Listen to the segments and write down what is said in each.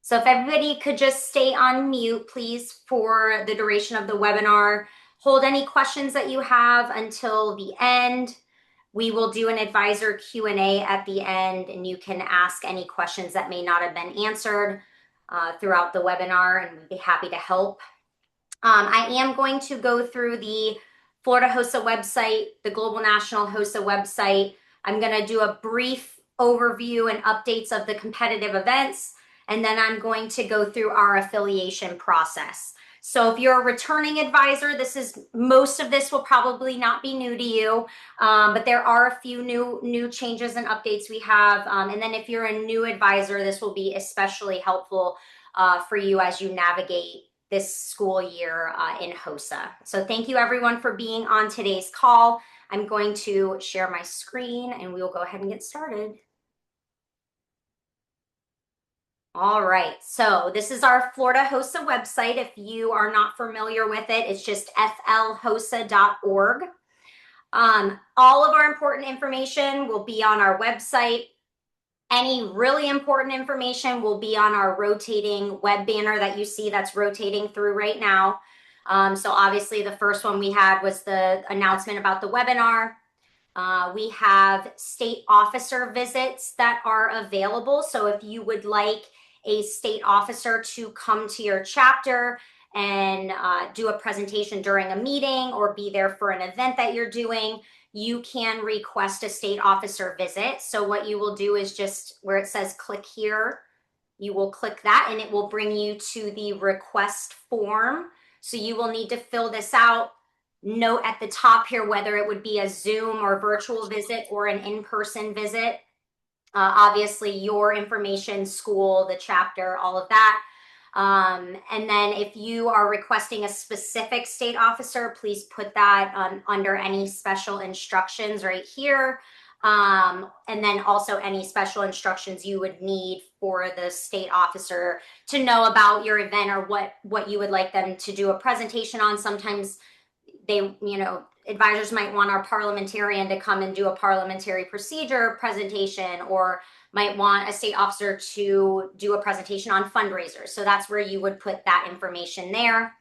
So if everybody could just stay on mute, please, for the duration of the webinar. Hold any questions that you have until the end. We will do an advisor Q&A at the end, and you can ask any questions that may not have been answered throughout the webinar, and we'd be happy to help. I am going to go through the Florida HOSA website, the Global National HOSA website. I'm going to do a brief overview and updates of the competitive events, and then I'm going to go through our affiliation process. So if you're a returning advisor, most of this will probably not be new to you, but there are a few new changes and updates we have. And then if you're a new advisor, this will be especially helpful for you as you navigate this school year in HOSA. So thank you everyone for being on today's call. I'm going to share my screen and we will go ahead and get started. All right, so this is our Florida HOSA website. If you are not familiar with it, it's just flhosa.org. All of our important information will be on our website. Any really important information will be on our rotating web banner that you see that's rotating through right now. So obviously the first one we had was the announcement about the webinar. We have state officer visits that are available. So if you would like a state officer to come to your chapter and do a presentation during a meeting or be there for an event that you're doing, you can request a state officer visit. So what you will do is just where it says click here, you will click that and it will bring you to the request form. So you will need to fill this out. Note at the top here whether it would be a Zoom or virtual visit or an in-person visit. Obviously your information, school, the chapter, all of that. And then if you are requesting a specific state officer, please put that under any special instructions right here. And then also any special instructions you would need for the state officer to know about your event or what you would like them to do a presentation on. Sometimes advisors might want our parliamentarian to come and do a parliamentary procedure presentation, or might want a state officer to do a presentation on fundraisers. So that's where you would put that information there.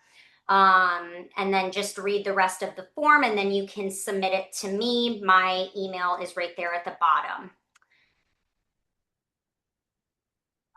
And then just read the rest of the form and then you can submit it to me. My email is right there at the bottom.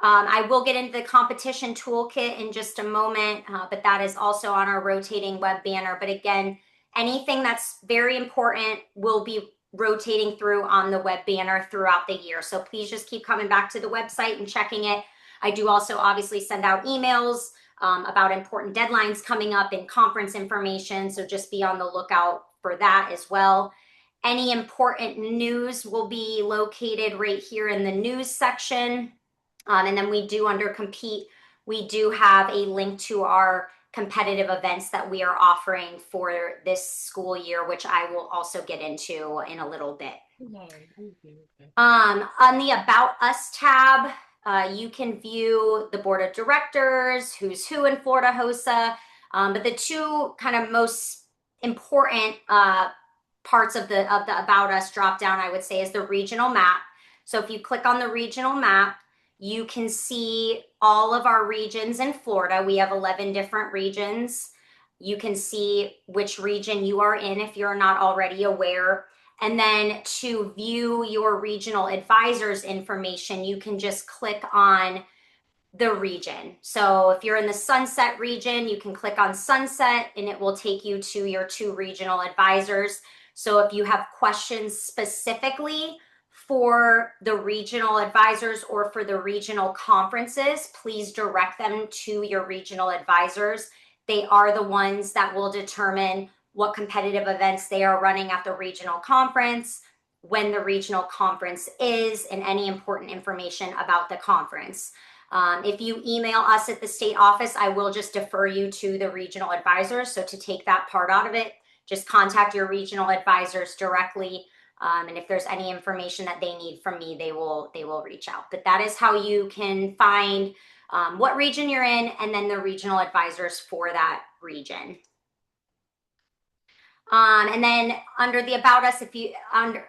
I will get into the competition toolkit in just a moment, but that is also on our rotating web banner. But again, anything that's very important will be rotating through on the web banner throughout the year. So please just keep coming back to the website and checking it. I do also obviously send out emails about important deadlines coming up and conference information. So just be on the lookout for that as well. Any important news will be located right here in the news section. And then we do under compete, we do have a link to our competitive events that we are offering for this school year, which I will also get into in a little bit. On the About Us tab, you can view the board of directors, who's who in Florida HOSA, but the two kind of most important parts of the About Us drop down, I would say, is the regional map. So if you click on the regional map, you can see all of our regions in Florida. We have 11 different regions. You can see which region you are in if you're not already aware. And then to view your regional advisors information, you can just click on the region. So if you're in the Sunset region, you can click on Sunset and it will take you to your two regional advisors. So if you have questions specifically for the regional advisors or for the regional conferences, please direct them to your regional advisors. They are the ones that will determine what competitive events they are running at the regional conference, when the regional conference is, and any important information about the conference. If you email us at the state office, I will just defer you to the regional advisors. So to take that part out of it, just contact your regional advisors directly. And if there's any information that they need from me, they will reach out. But that is how you can find what region you're in and then the regional advisors for that region. And then under the About Us, if you under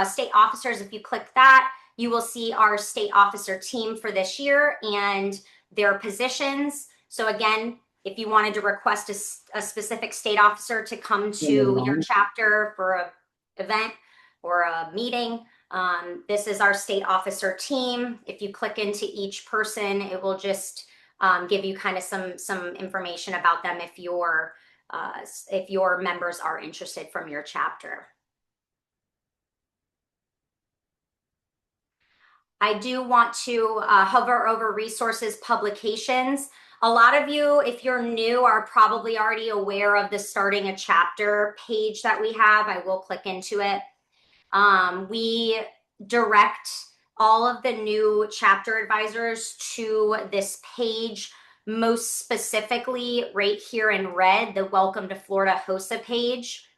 state officers, if you click that, you will see our state officer team for this year. And their positions. So again, if you wanted to request a specific state officer to come to your chapter for an event or a meeting, this is our state officer team. If you click into each person, it will just give you kind of some information about them if your members are interested from your chapter. I do want to hover over resources publications. A lot of you, if you're new, are probably already aware of the starting a chapter page that we have. I will click into it. We direct all of the new chapter advisors to this page, most specifically right here in red, the Welcome to Florida HOSA page.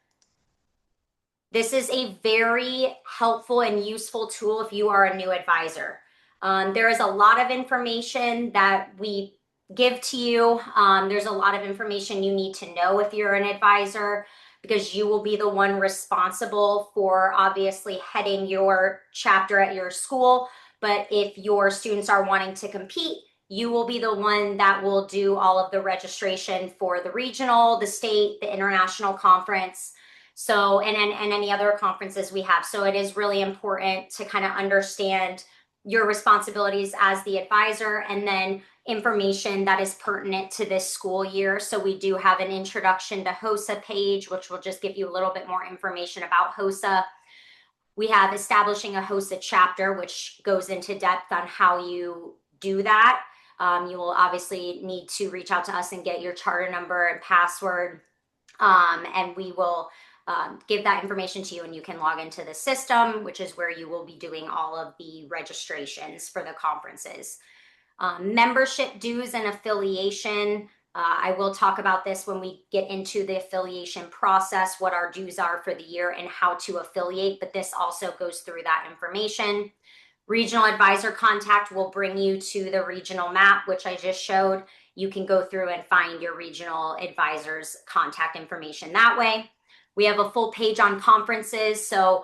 This is a very helpful and useful tool if you are a new advisor. There is a lot of information that we give to you. There's a lot of information you need to know if you're an advisor, because you will be the one responsible for obviously heading your chapter at your school. But if your students are wanting to compete, you will be the one that will do all of the registration for the regional, the state, the international conference. So, and any other conferences we have. So it is really important to kind of understand your responsibilities as the advisor, and then information that is pertinent to this school year. So we do have an introduction to HOSA page, which will just give you a little bit more information about HOSA. We have establishing a HOSA chapter, which goes into depth on how you do that. You will obviously need to reach out to us and get your charter number and password, and we will give that information to you, and you can log into the system, which is where you will be doing all of the registrations for the conferences. Membership dues and affiliation. I will talk about this when we get into the affiliation process, what our dues are for the year and how to affiliate, but this also goes through that information. Regional advisor contact will bring you to the regional map, which I just showed. You can go through and find your regional advisor's contact information that way. We have a full page on conferences, so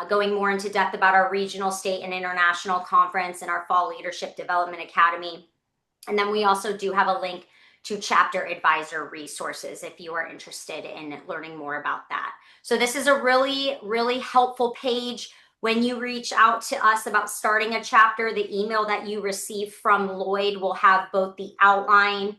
going more into depth about our regional, state, and international conference and our Fall Leadership Development Academy. And then we also do have a link to chapter advisor resources if you are interested in learning more about that. So this is a really, really helpful page. When you reach out to us about starting a chapter, the email that you receive from Lloyd will have both the outline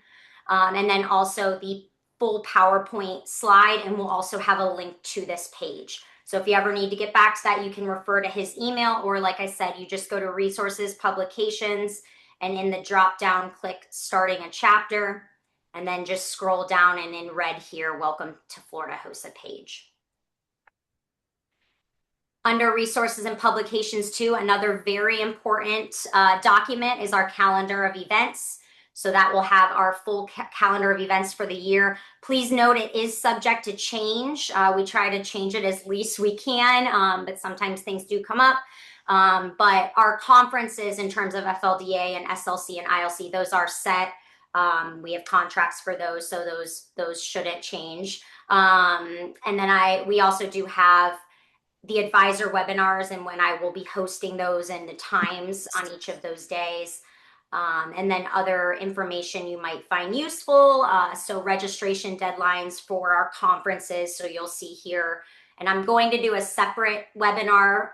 and then also the full PowerPoint slide, and we'll also have a link to this page. So if you ever need to get back to that, you can refer to his email, or like I said, you just go to resources, publications, and in the drop down, click starting a chapter, and then just scroll down, and in red here, welcome to Florida HOSA page. Under resources and publications too, another very important document is our calendar of events. So that will have our full calendar of events for the year. Please note it is subject to change. We try to change it as least we can, but sometimes things do come up. But our conferences in terms of FLDA and SLC and ILC, those are set. We have contracts for those, so those shouldn't change. And then we also do have the advisor webinars and when I will be hosting those and the times on each of those days. And then other information you might find useful. So registration deadlines for our conferences. So you'll see here, and I'm going to do a separate webinar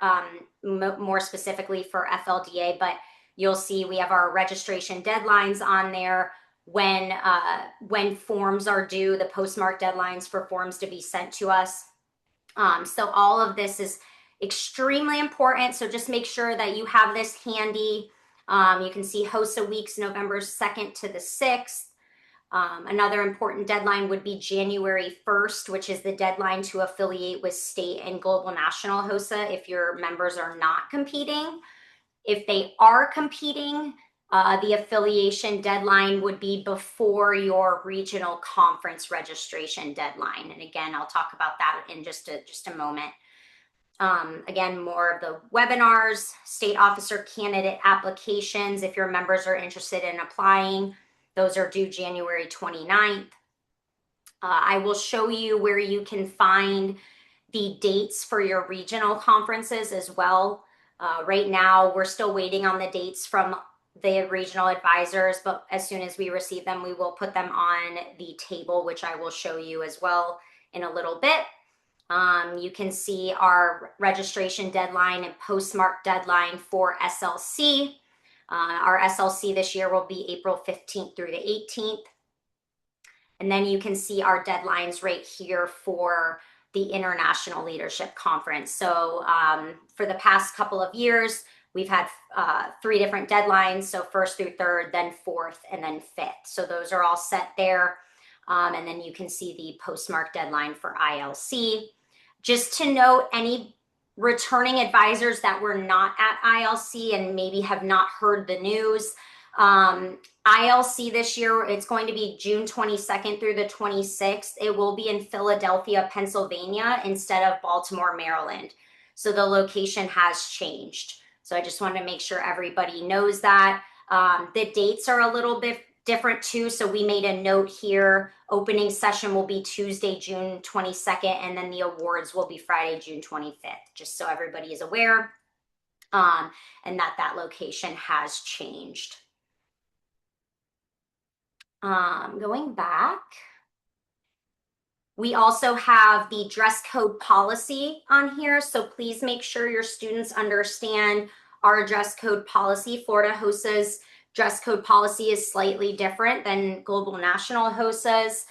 more specifically for FLDA, but you'll see we have our registration deadlines on there, when forms are due, the postmark deadlines for forms to be sent to us. So all of this is extremely important. So just make sure that you have this handy. You can see HOSA weeks, November 2nd to the 6th. Another important deadline would be January 1st, which is the deadline to affiliate with state and global national HOSA if your members are not competing. If they are competing, the affiliation deadline would be before your regional conference registration deadline. And again, I'll talk about that in just a moment. Again, more of the webinars, state officer candidate applications. If your members are interested in applying, those are due January 29th. I will show you where you can find the dates for your regional conferences as well. Right now, we're still waiting on the dates from the regional advisors, but as soon as we receive them, we will put them on the table, which I will show you as well in a little bit. You can see our registration deadline and postmark deadline for SLC. Our SLC this year will be April 15th through the 18th. And then you can see our deadlines right here for the International Leadership Conference. So for the past couple of years, we've had 3 different deadlines. So 1st through 3rd, then 4th, and then 5th. So those are all set there. And then you can see the postmark deadline for ILC. Just to note, any returning advisors that were not at ILC and maybe have not heard the news, ILC this year, it's going to be June 22nd through the 26th. It will be in Philadelphia, Pennsylvania instead of Baltimore, Maryland. So the location has changed. So I just wanted to make sure everybody knows that. The dates are a little bit different too. So we made a note here. Opening session will be Tuesday, June 22nd, and then the awards will be Friday, June 25th, just so everybody is aware, and that location has changed. Going back, we also have the dress code policy on here. So please make sure your students understand our dress code policy. Florida HOSA's dress code policy is slightly different than global national HOSA's.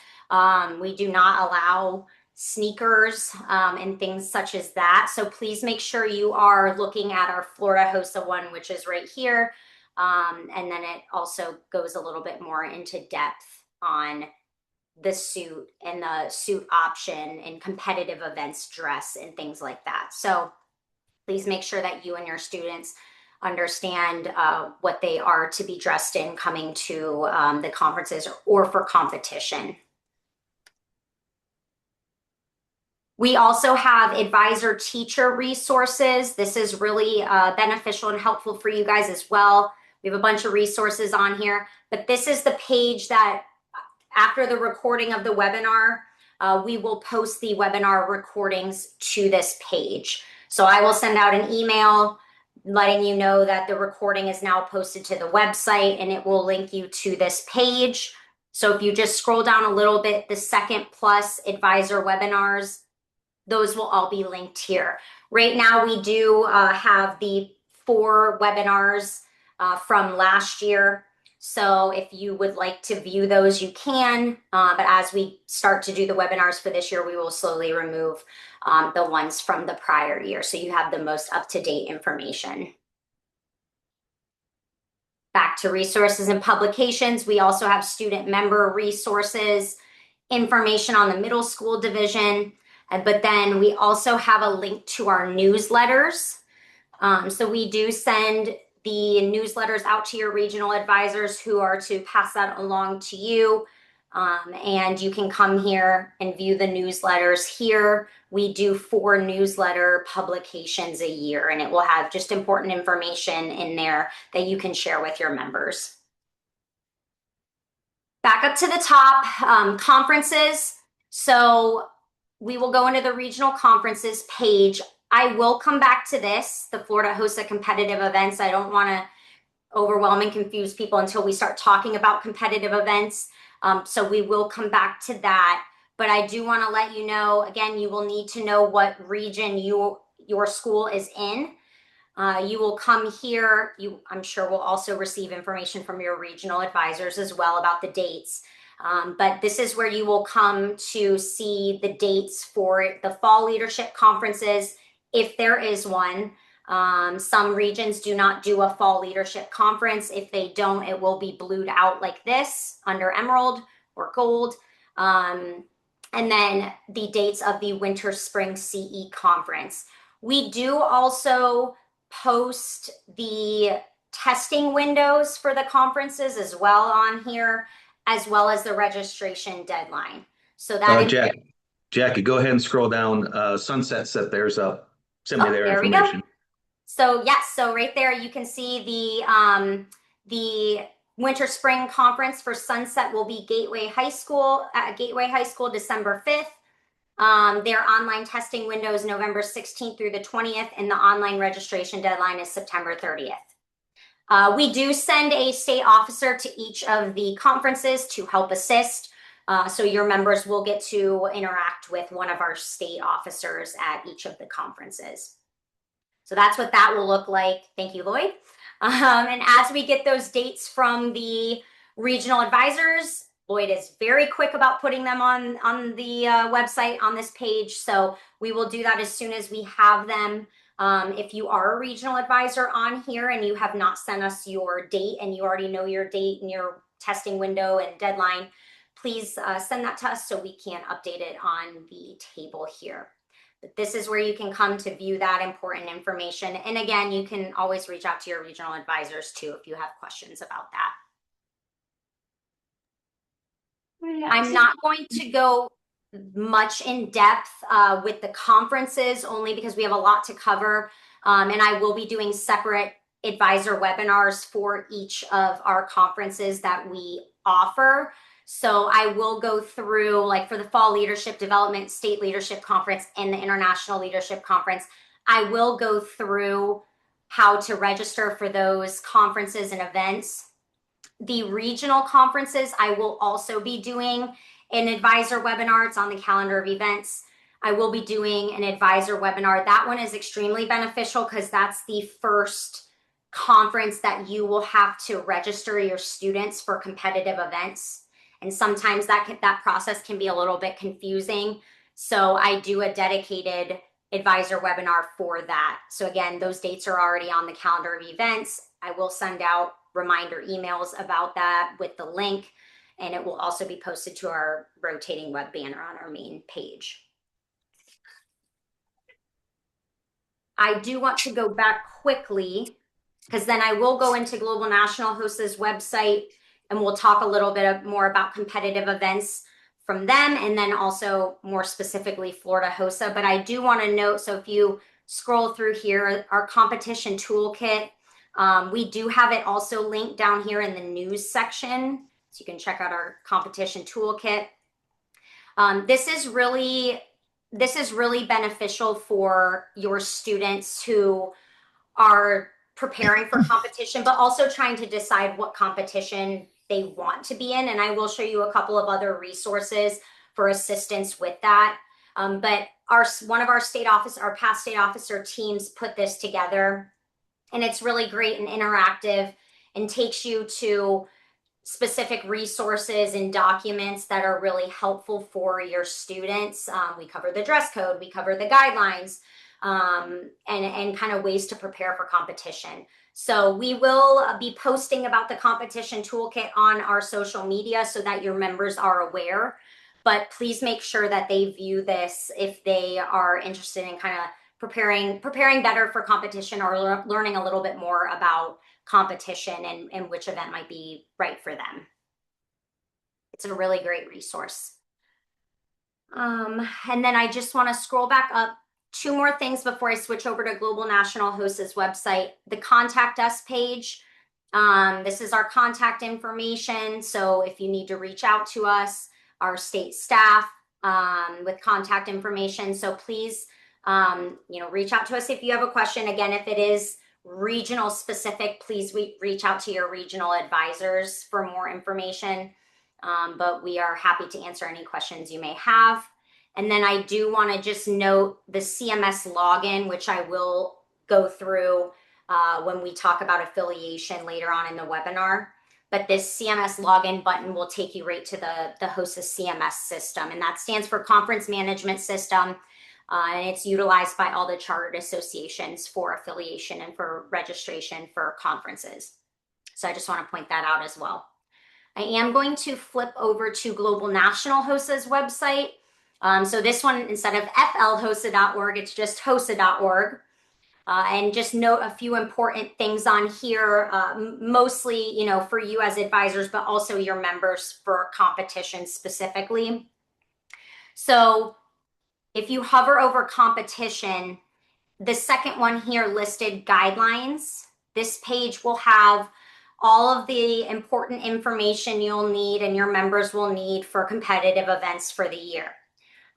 We do not allow sneakers and things such as that. So please make sure you are looking at our Florida HOSA one, which is right here. And then it also goes a little bit more into depth on the suit and the suit option and competitive events dress and things like that. So please make sure that you and your students understand what they are to be dressed in coming to the conferences or for competition. We also have advisor teacher resources. This is really beneficial and helpful for you guys as well. We have a bunch of resources on here, but this is the page that after the recording of the webinar, we will post the webinar recordings to this page. So I will send out an email letting you know that the recording is now posted to the website, and it will link you to this page. So if you just scroll down a little bit, the second plus advisor webinars, those will all be linked here. Right now, we do have the 4 webinars from last year. So if you would like to view those, you can. But as we start to do the webinars for this year, we will slowly remove the ones from the prior year. So you have the most up-to-date information. Back to resources and publications. We also have student member resources, information on the middle school division. But then we also have a link to our newsletters. So we do send the newsletters out to your regional advisors who are to pass that along to you. And you can come here and view the newsletters here. We do 4 newsletter publications a year, and it will have just important information in there that you can share with your members. Back up to the top, conferences. So we will go into the regional conferences page. I will come back to this, the Florida HOSA competitive events. I don't want to overwhelm and confuse people until we start talking about competitive events. So we will come back to that. But I do want to let you know, again, you will need to know what region your school is in. You will come here. I'm sure will also receive information from your regional advisors as well about the dates. But this is where you will come to see the dates for the fall leadership conferences, if there is one. Some regions do not do a fall leadership conference. If they don't, it will be blued out like this under emerald or gold. And then the dates of the winter spring CE conference. We do also post the testing windows for the conferences as well on here, as well as the registration deadline. So that Jacque, go ahead and scroll down. Sunset set theirs up. Send me their information. So yes, so right there you can see the winter spring conference for Sunset will be Gateway High School at Gateway High School December 5th. Their online testing window is November 16th through the 20th, and the online registration deadline is September 30th. We do send a state officer to each of the conferences to help assist. So your members will get to interact with one of our state officers at each of the conferences. So that's what that will look like. Thank you, Lloyd. And as we get those dates from the regional advisors, Lloyd is very quick about putting them on the website on this page. So we will do that as soon as we have them. If you are a regional advisor on here and you have not sent us your date and you already know your date and your testing window and deadline, please send that to us so we can update it on the table here. But this is where you can come to view that important information. And again, you can always reach out to your regional advisors too if you have questions about that. I'm not going to go much in depth with the conferences only because we have a lot to cover. And I will be doing separate advisor webinars for each of our conferences that we offer. So I will go through, like for the Fall Leadership Development State Leadership Conference and the International Leadership Conference, I will go through how to register for those conferences and events. The regional conferences, I will also be doing an advisor webinar. It's on the calendar of events. I will be doing an advisor webinar. That one is extremely beneficial because that's the first conference that you will have to register your students for competitive events. And sometimes that process can be a little bit confusing. So I do a dedicated advisor webinar for that. So again, those dates are already on the calendar of events. I will send out reminder emails about that with the link, and it will also be posted to our rotating web banner on our main page. I do want to go back quickly because then I will go into Global National HOSA's website and we'll talk a little bit more about competitive events from them and then also more specifically Florida HOSA. But I do want to note, so if you scroll through here, our competition toolkit, we do have it also linked down here in the news section. So you can check out our competition toolkit. This is really beneficial for your students who are preparing for competition, but also trying to decide what competition they want to be in. And I will show you a couple of other resources for assistance with that. But one of our past state officer teams put this together, and it's really great and interactive and takes you to specific resources and documents that are really helpful for your students. We cover the dress code, we cover the guidelines, and kind of ways to prepare for competition. So we will be posting about the competition toolkit on our social media so that your members are aware, but please make sure that they view this if they are interested in kind of preparing better for competition or learning a little bit more about competition and which event might be right for them. It's a really great resource. And then I just want to scroll back up two more things before I switch over to Global National HOSA's website. The Contact Us page. This is our contact information. So if you need to reach out to us, our state staff with contact information. So please, reach out to us if you have a question. Again, if it is regional specific, please reach out to your regional advisors for more information. But we are happy to answer any questions you may have. And then I do want to just note the CMS login, which I will go through when we talk about affiliation later on in the webinar. But this CMS login button will take you right to the HOSA CMS system. And that stands for Conference Management System. And it's utilized by all the chartered associations for affiliation and for registration for conferences. So I just want to point that out as well. I am going to flip over to Global National HOSA's website. So this one, instead of flhosa.org, it's just hosa.org. And just note a few important things on here, mostly, for you as advisors, but also your members for competition specifically. So if you hover over competition, the second one here listed guidelines. This page will have all of the important information you'll need and your members will need for competitive events for the year.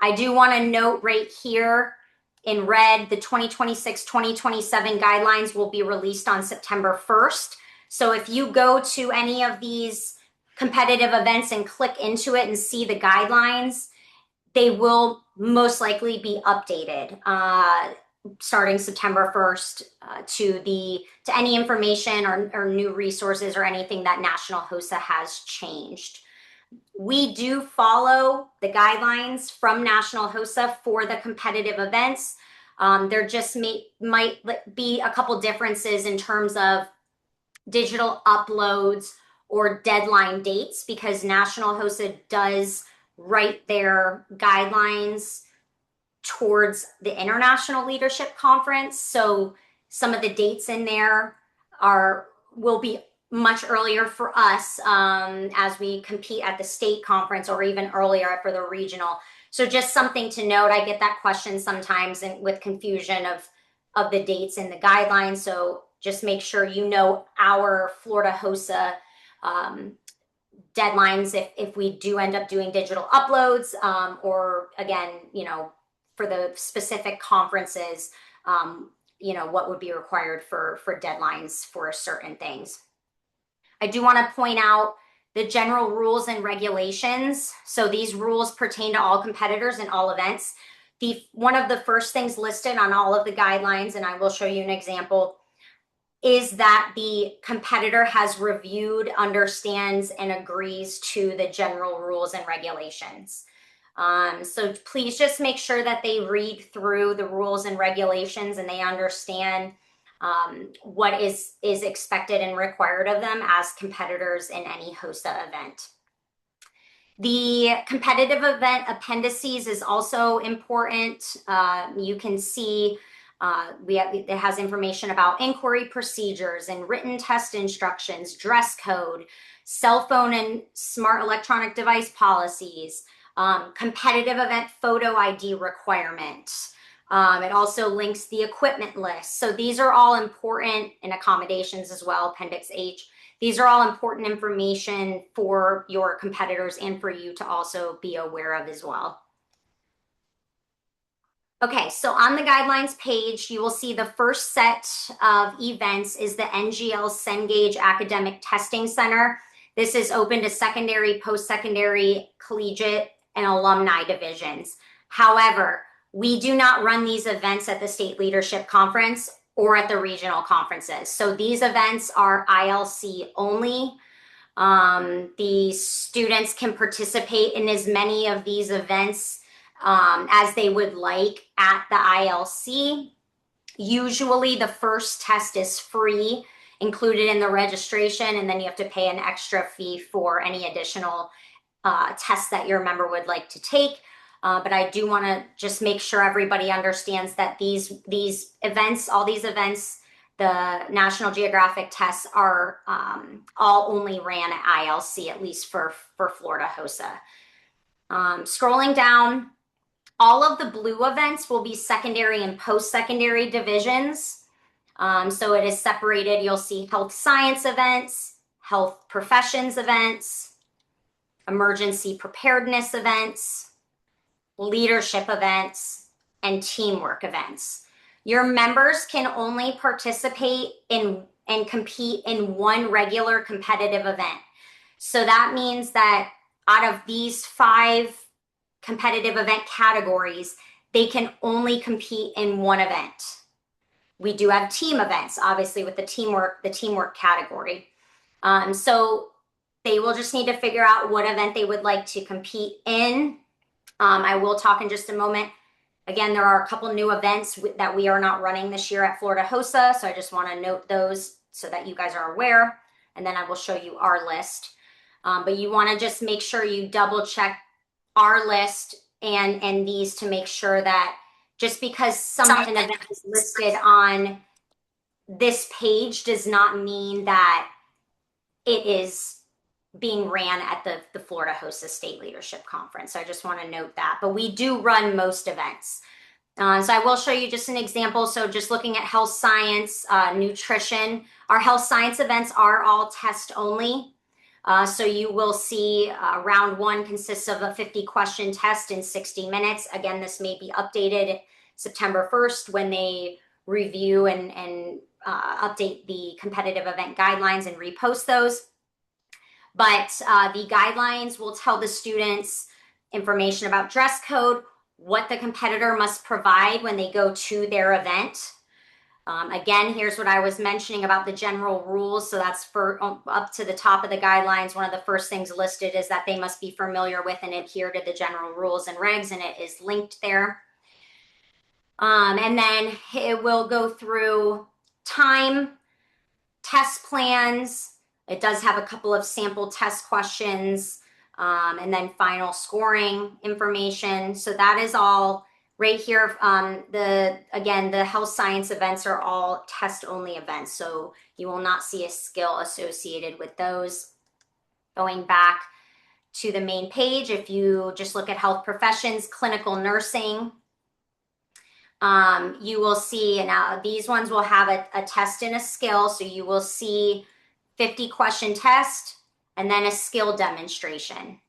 I do want to note right here in red, the 2026-2027 guidelines will be released on September 1st. So if you go to any of these competitive events and click into it and see the guidelines, they will most likely be updated starting September 1st to any information or new resources or anything that National HOSA has changed. We do follow the guidelines from National HOSA for the competitive events. There just might be a couple differences in terms of digital uploads or deadline dates, because National HOSA does write their guidelines towards the International Leadership Conference. So some of the dates in there will be much earlier for us as we compete at the state conference, or even earlier for the regional. So just something to note. I get that question sometimes with confusion of the dates in the guidelines. So just make sure you know our Florida HOSA deadlines if we do end up doing digital uploads, or again, for the specific conferences, what would be required for deadlines for certain things. I do want to point out the general rules and regulations. So these rules pertain to all competitors and all events. One of the first things listed on all of the guidelines, and I will show you an example, is that the competitor has reviewed, understands, and agrees to the general rules and regulations. So please just make sure that they read through the rules and regulations and they understand what is expected and required of them as competitors in any HOSA event. The competitive event appendices is also important. You can see it has information about inquiry procedures and written test instructions, dress code, cell phone and smart electronic device policies, competitive event photo ID requirements. It also links the equipment list. So these are all important, in accommodations as well, Appendix H. These are all important information for your competitors and for you to also be aware of as well. Okay, so on the guidelines page, you will see the first set of events is the NGL Cengage Academic Testing Center. This is open to secondary, post-secondary, collegiate, and alumni divisions. However, we do not run these events at the State Leadership Conference or at the regional conferences. So these events are ILC only. The students can participate in as many of these events as they would like at the ILC. Usually the first test is free, included in the registration, and then you have to pay an extra fee for any additional tests that your member would like to take. But I do want to just make sure everybody understands that these events, all these events, the National Geographic tests are all only ran at ILC, at least for Florida HOSA. Scrolling down, all of the blue events will be secondary and post-secondary divisions. So it is separated. You'll see health science events, health professions events, emergency preparedness events, leadership events, and teamwork events. Your members can only participate in and compete in one regular competitive event. So that means that out of these 5 competitive event categories, they can only compete in one event. We do have team events, obviously, with the teamwork category. So they will just need to figure out what event they would like to compete in. I will talk in just a moment. Again, there are a couple new events that we are not running this year at Florida HOSA, so I just want to note those so that you guys are aware, and then I will show you our list. But you want to just make sure you double check our list and these to make sure that just because an event is listed on this page does not mean that it is being ran at the Florida HOSA State Leadership Conference. So I just want to note that. But we do run most events. So I will show you just an example. So just looking at health science, nutrition, our health science events are all test only. So you will see round 1 consists of a 50-question test in 60 minutes. Again, this may be updated September 1st when they review and update the competitive event guidelines and repost those. But the guidelines will tell the students information about dress code, what the competitor must provide when they go to their event. Again, here's what I was mentioning about the general rules. So that's for up to the top of the guidelines. One of the first things listed is that they must be familiar with and adhere to the general rules and regs, and it is linked there. And then it will go through time, test plans. It does have a couple of sample test questions, and then final scoring information. So that is all right here. The health science events are all test only events. So you will not see a skill associated with those. Going back to the main page, if you just look at health professions, clinical nursing, you will see, now these ones will have a test and a skill. So you will see 50 question test and then a skill demonstration.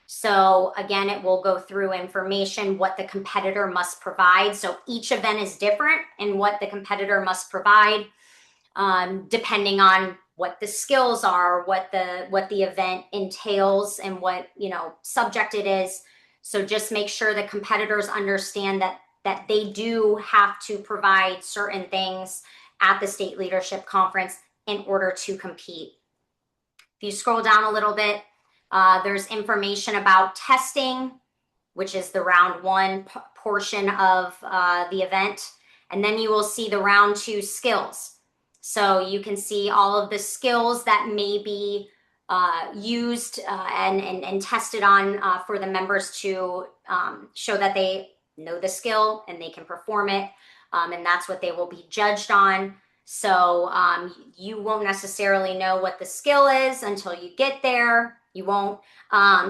So again, it will go through information, what the competitor must provide. So each event is different in what the competitor must provide, depending on what the skills are, what the event entails, and what subject it is. So just make sure the competitors understand that they do have to provide certain things at the state leadership conference in order to compete. If you scroll down a little bit, there's information about testing, which is the round one portion of the event. And then you will see the round two skills. So you can see all of the skills that may be used and tested on for the members to show that they know the skill and they can perform it. And that's what they will be judged on. So you won't necessarily know what the skill is until you get there. You won't.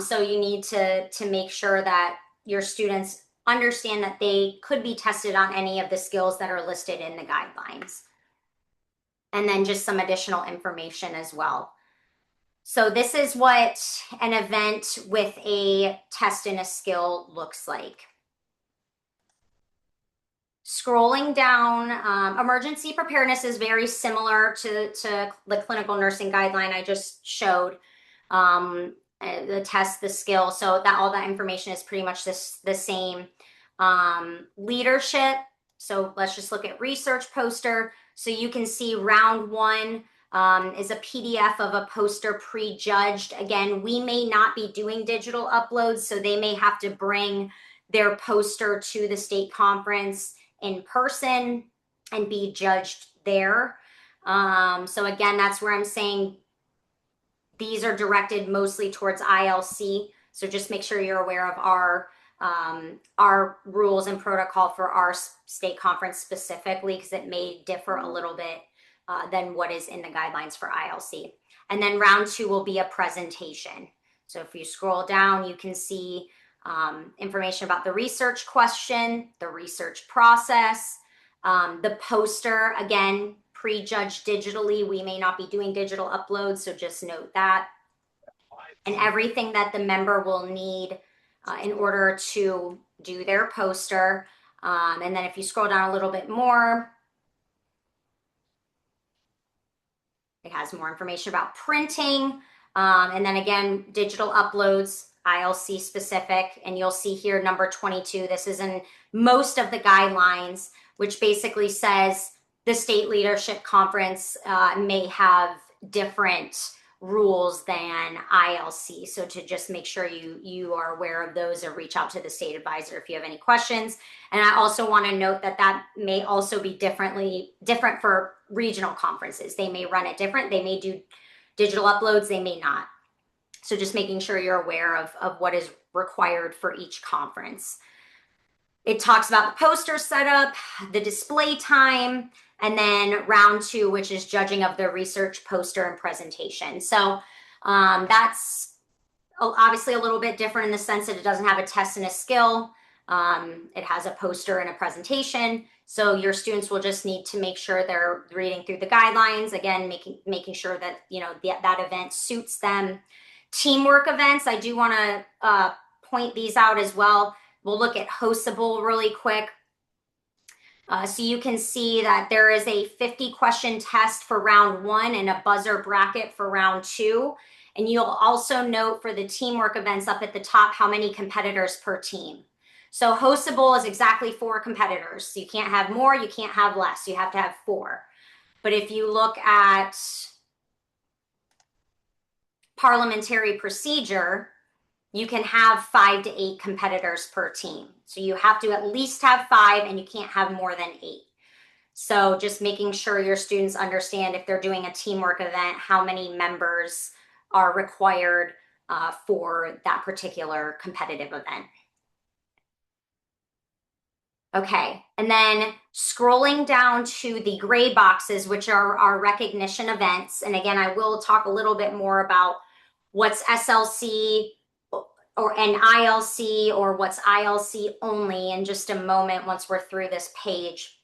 So you need to make sure that your students understand that they could be tested on any of the skills that are listed in the guidelines. And then just some additional information as well. So this is what an event with a test and a skill looks like. Scrolling down, emergency preparedness is very similar to the clinical nursing guideline I just showed. The test, the skill, so that all that information is pretty much the same. Leadership, so let's just look at research poster. So you can see round one is a PDF of a poster pre-judged. Again, we may not be doing digital uploads, so they may have to bring their poster to the state conference in person and be judged there. So again, that's where I'm saying these are directed mostly towards ILC. So just make sure you're aware of our rules and protocol for our state conference specifically, because it may differ a little bit than what is in the guidelines for ILC. And then round two will be a presentation. So if you scroll down, you can see information about the research question, the research process, the poster, again, pre-judged digitally. We may not be doing digital uploads, so just note that. And everything that the member will need in order to do their poster. And then if you scroll down a little bit more, it has more information about printing. And then again, digital uploads, ILC specific, and you'll see here number 22. This is in most of the guidelines, which basically says the state leadership conference may have different rules than ILC. So to just make sure you are aware of those, or reach out to the state advisor if you have any questions. And I also want to note that may also be different for regional conferences. They may run it different. They may do digital uploads, they may not. So just making sure you're aware of what is required for each conference. It talks about the poster setup, the display time, and then round two, which is judging of the research poster and presentation. So that's obviously a little bit different in the sense that it doesn't have a test and a skill. It has a poster and a presentation. So your students will just need to make sure they're reading through the guidelines, again, making sure that that event suits them. Teamwork events, I do want to point these out as well. We'll look at HOSA Bowl really quick. So you can see that there is a 50 question test for round one and a buzzer bracket for round two. And you'll also note for the teamwork events up at the top how many competitors per team. So HOSA Bowl is exactly 4 competitors. So you can't have more, you can't have less. You have to have 4. But if you look at parliamentary procedure, you can have 5 to 8 competitors per team. So you have to at least have 5 and you can't have more than 8. So just making sure your students understand if they're doing a teamwork event, how many members are required for that particular competitive event. Okay, and then scrolling down to the gray boxes, which are our recognition events. And again, I will talk a little bit more about what's SLC or an ILC or what's ILC only in just a moment once we're through this page.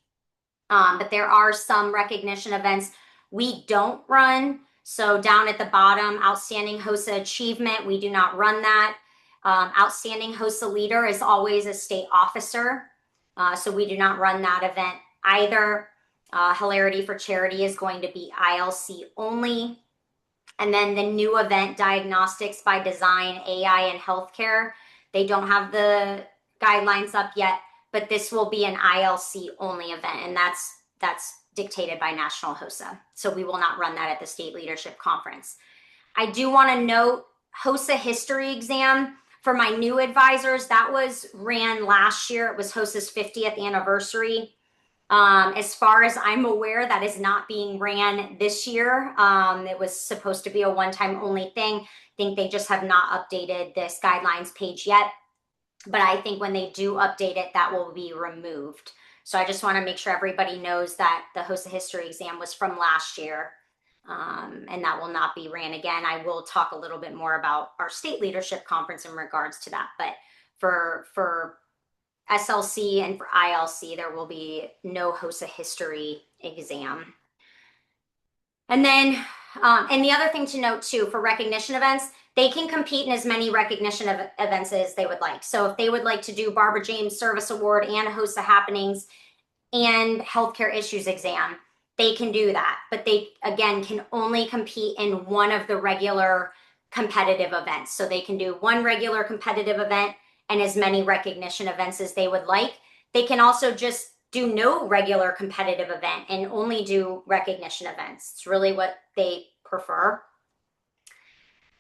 But there are some recognition events we don't run. So down at the bottom, Outstanding HOSA Achievement, we do not run that. Outstanding HOSA Leader is always a state officer. So we do not run that event either. Hilarity for Charity is going to be ILC only. And then the new event, Diagnostics by Design, AI and Healthcare, they don't have the guidelines up yet, but this will be an ILC only event, and that's dictated by National HOSA. So we will not run that at the State Leadership Conference. I do want to note HOSA history exam for my new advisors. That was ran last year. It was HOSA's 50th anniversary. As far as I'm aware, that is not being ran this year. It was supposed to be a one-time only thing. I think they just have not updated this guidelines page yet. But I think when they do update it, that will be removed. So I just want to make sure everybody knows that the HOSA history exam was from last year. And that will not be ran again. I will talk a little bit more about our state leadership conference in regards to that. But for SLC and for ILC, there will be no HOSA history exam. And then, and the other thing to note too, for recognition events, they can compete in as many recognition events as they would like. So if they would like to do Barbara James Service Award and HOSA happenings and healthcare issues exam, they can do that. But they, again, can only compete in one of the regular competitive events. So they can do one regular competitive event and as many recognition events as they would like. They can also just do no regular competitive event and only do recognition events. It's really what they prefer.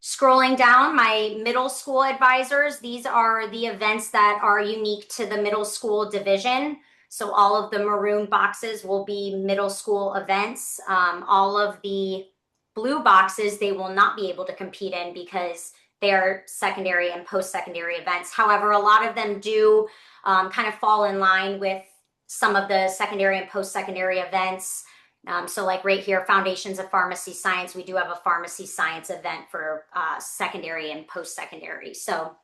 Scrolling down, my middle school advisors, these are the events that are unique to the middle school division. So all of the maroon boxes will be middle school events. All of the blue boxes, they will not be able to compete in because they are secondary and post-secondary events. However, a lot of them do kind of fall in line with some of the secondary and post-secondary events. So like right here, Foundations of Pharmacy Science, we do have a pharmacy science event for secondary and post-secondary. So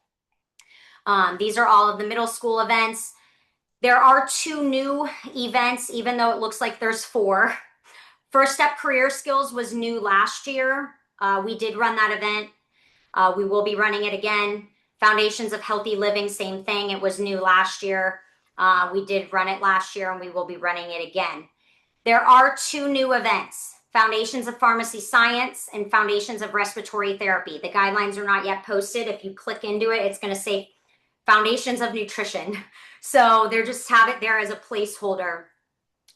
these are all of the middle school events. There are 2 new events, even though it looks like there's 4. First Step Career Skills was new last year. We did run that event. We will be running it again. Foundations of Healthy Living, same thing. It was new last year. We did run it last year and we will be running it again. There are 2 new events, Foundations of Pharmacy Science and Foundations of Respiratory Therapy. The guidelines are not yet posted. If you click into it, it's going to say Foundations of Nutrition. So they're just have it there as a placeholder.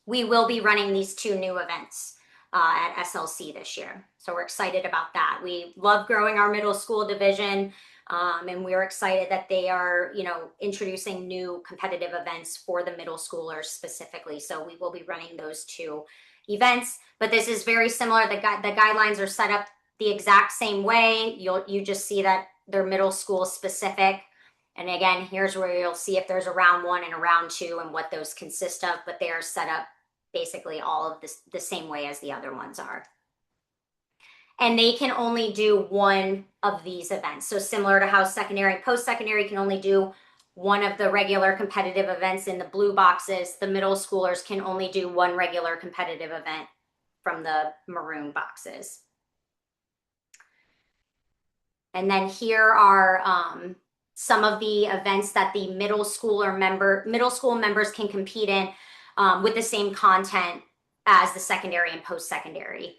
We will be running these 2 new events at SLC this year. So we're excited about that. We love growing our middle school division. And we're excited that they are, introducing new competitive events for the middle schoolers specifically. So we will be running those 2 events, but this is very similar. The guidelines are set up the exact same way. You just see that they're middle school specific. And again, here's where you'll see if there's a round 1 and a round 2 and what those consist of, but they are set up basically all of this the same way as the other ones are. And they can only do one of these events. So similar to how secondary and post-secondary can only do one of the regular competitive events in the blue boxes, the middle schoolers can only do one regular competitive event from the maroon boxes. And then here are some of the events that the middle school members can compete in. with the same content as the secondary and post-secondary.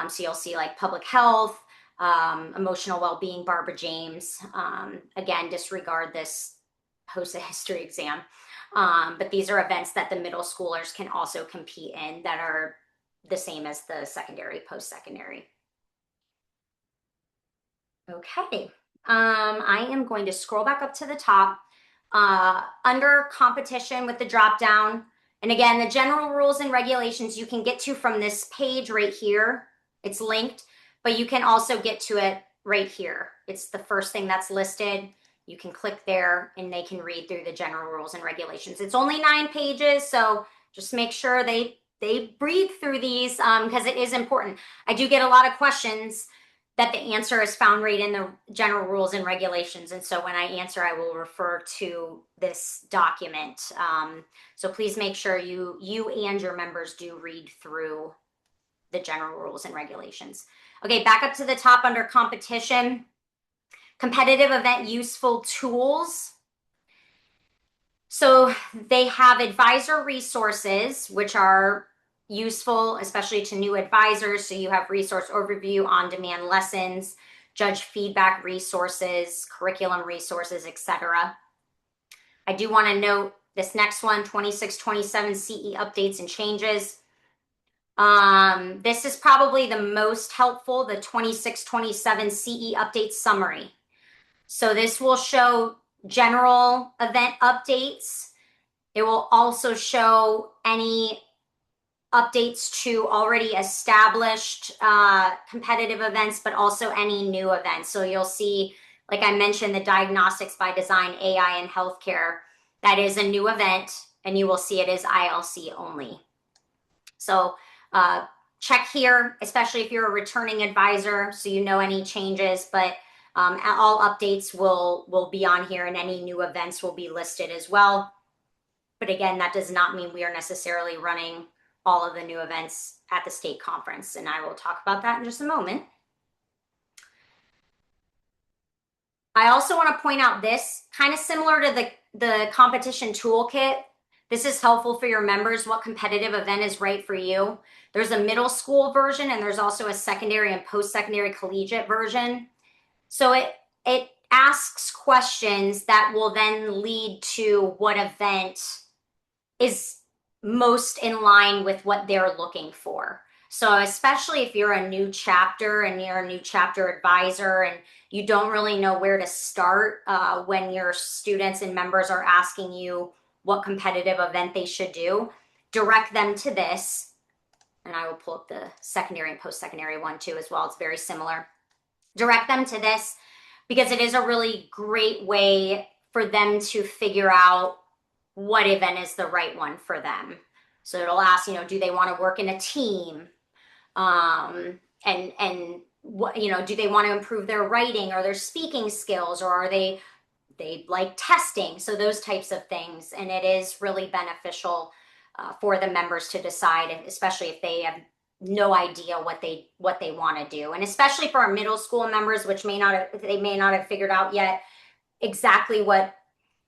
So you'll see like public health, emotional well-being, Barbara James. Again, disregard this HOSA history exam. But these are events that the middle schoolers can also compete in that are the same as the secondary, post-secondary. Okay, I am going to scroll back up to the top. Under competition with the drop down, and again, the general rules and regulations you can get to from this page right here. It's linked, but you can also get to it right here. It's the first thing that's listed. You can click there and they can read through the general rules and regulations. It's only 9 pages, so just make sure they breathe through these because it is important. I do get a lot of questions that the answer is found right in the general rules and regulations. And so when I answer, I will refer to this document. So please make sure you and your members do read through the general rules and regulations. Okay, back up to the top under competition. Competitive event useful tools. So they have advisor resources, which are useful, especially to new advisors. So you have resource overview, on-demand lessons, judge feedback resources, curriculum resources, etc. I do want to note this next one, 26-27 CE updates and changes. This is probably the most helpful, the 26-27 CE update summary. So this will show general event updates. It will also show any updates to already established competitive events, but also any new events. So you'll see, like I mentioned, the Diagnostics by Design AI in Healthcare. That is a new event, and you will see it is ILC only. So check here, especially if you're a returning advisor, so you know any changes, but all updates will be on here and any new events will be listed as well. But again, that does not mean we are necessarily running all of the new events at the state conference, and I will talk about that in just a moment. I also want to point out this, kind of similar to the competition toolkit. This is helpful for your members, what competitive event is right for you. There's a middle school version, and there's also a secondary and post-secondary collegiate version. So it asks questions that will then lead to what event is most in line with what they're looking for. So especially if you're a new chapter and you're a new chapter advisor and you don't really know where to start when your students and members are asking you what competitive event they should do, direct them to this. And I will pull up the secondary and post-secondary one too as well. It's very similar. Direct them to this because it is a really great way for them to figure out what event is the right one for them. So it'll ask, do they want to work in a team? And what, do they want to improve their writing or their speaking skills, or are they like testing? So those types of things. And it is really beneficial for the members to decide, especially if they have no idea what they want to do. And especially for our middle school members, which they may not have figured out yet exactly what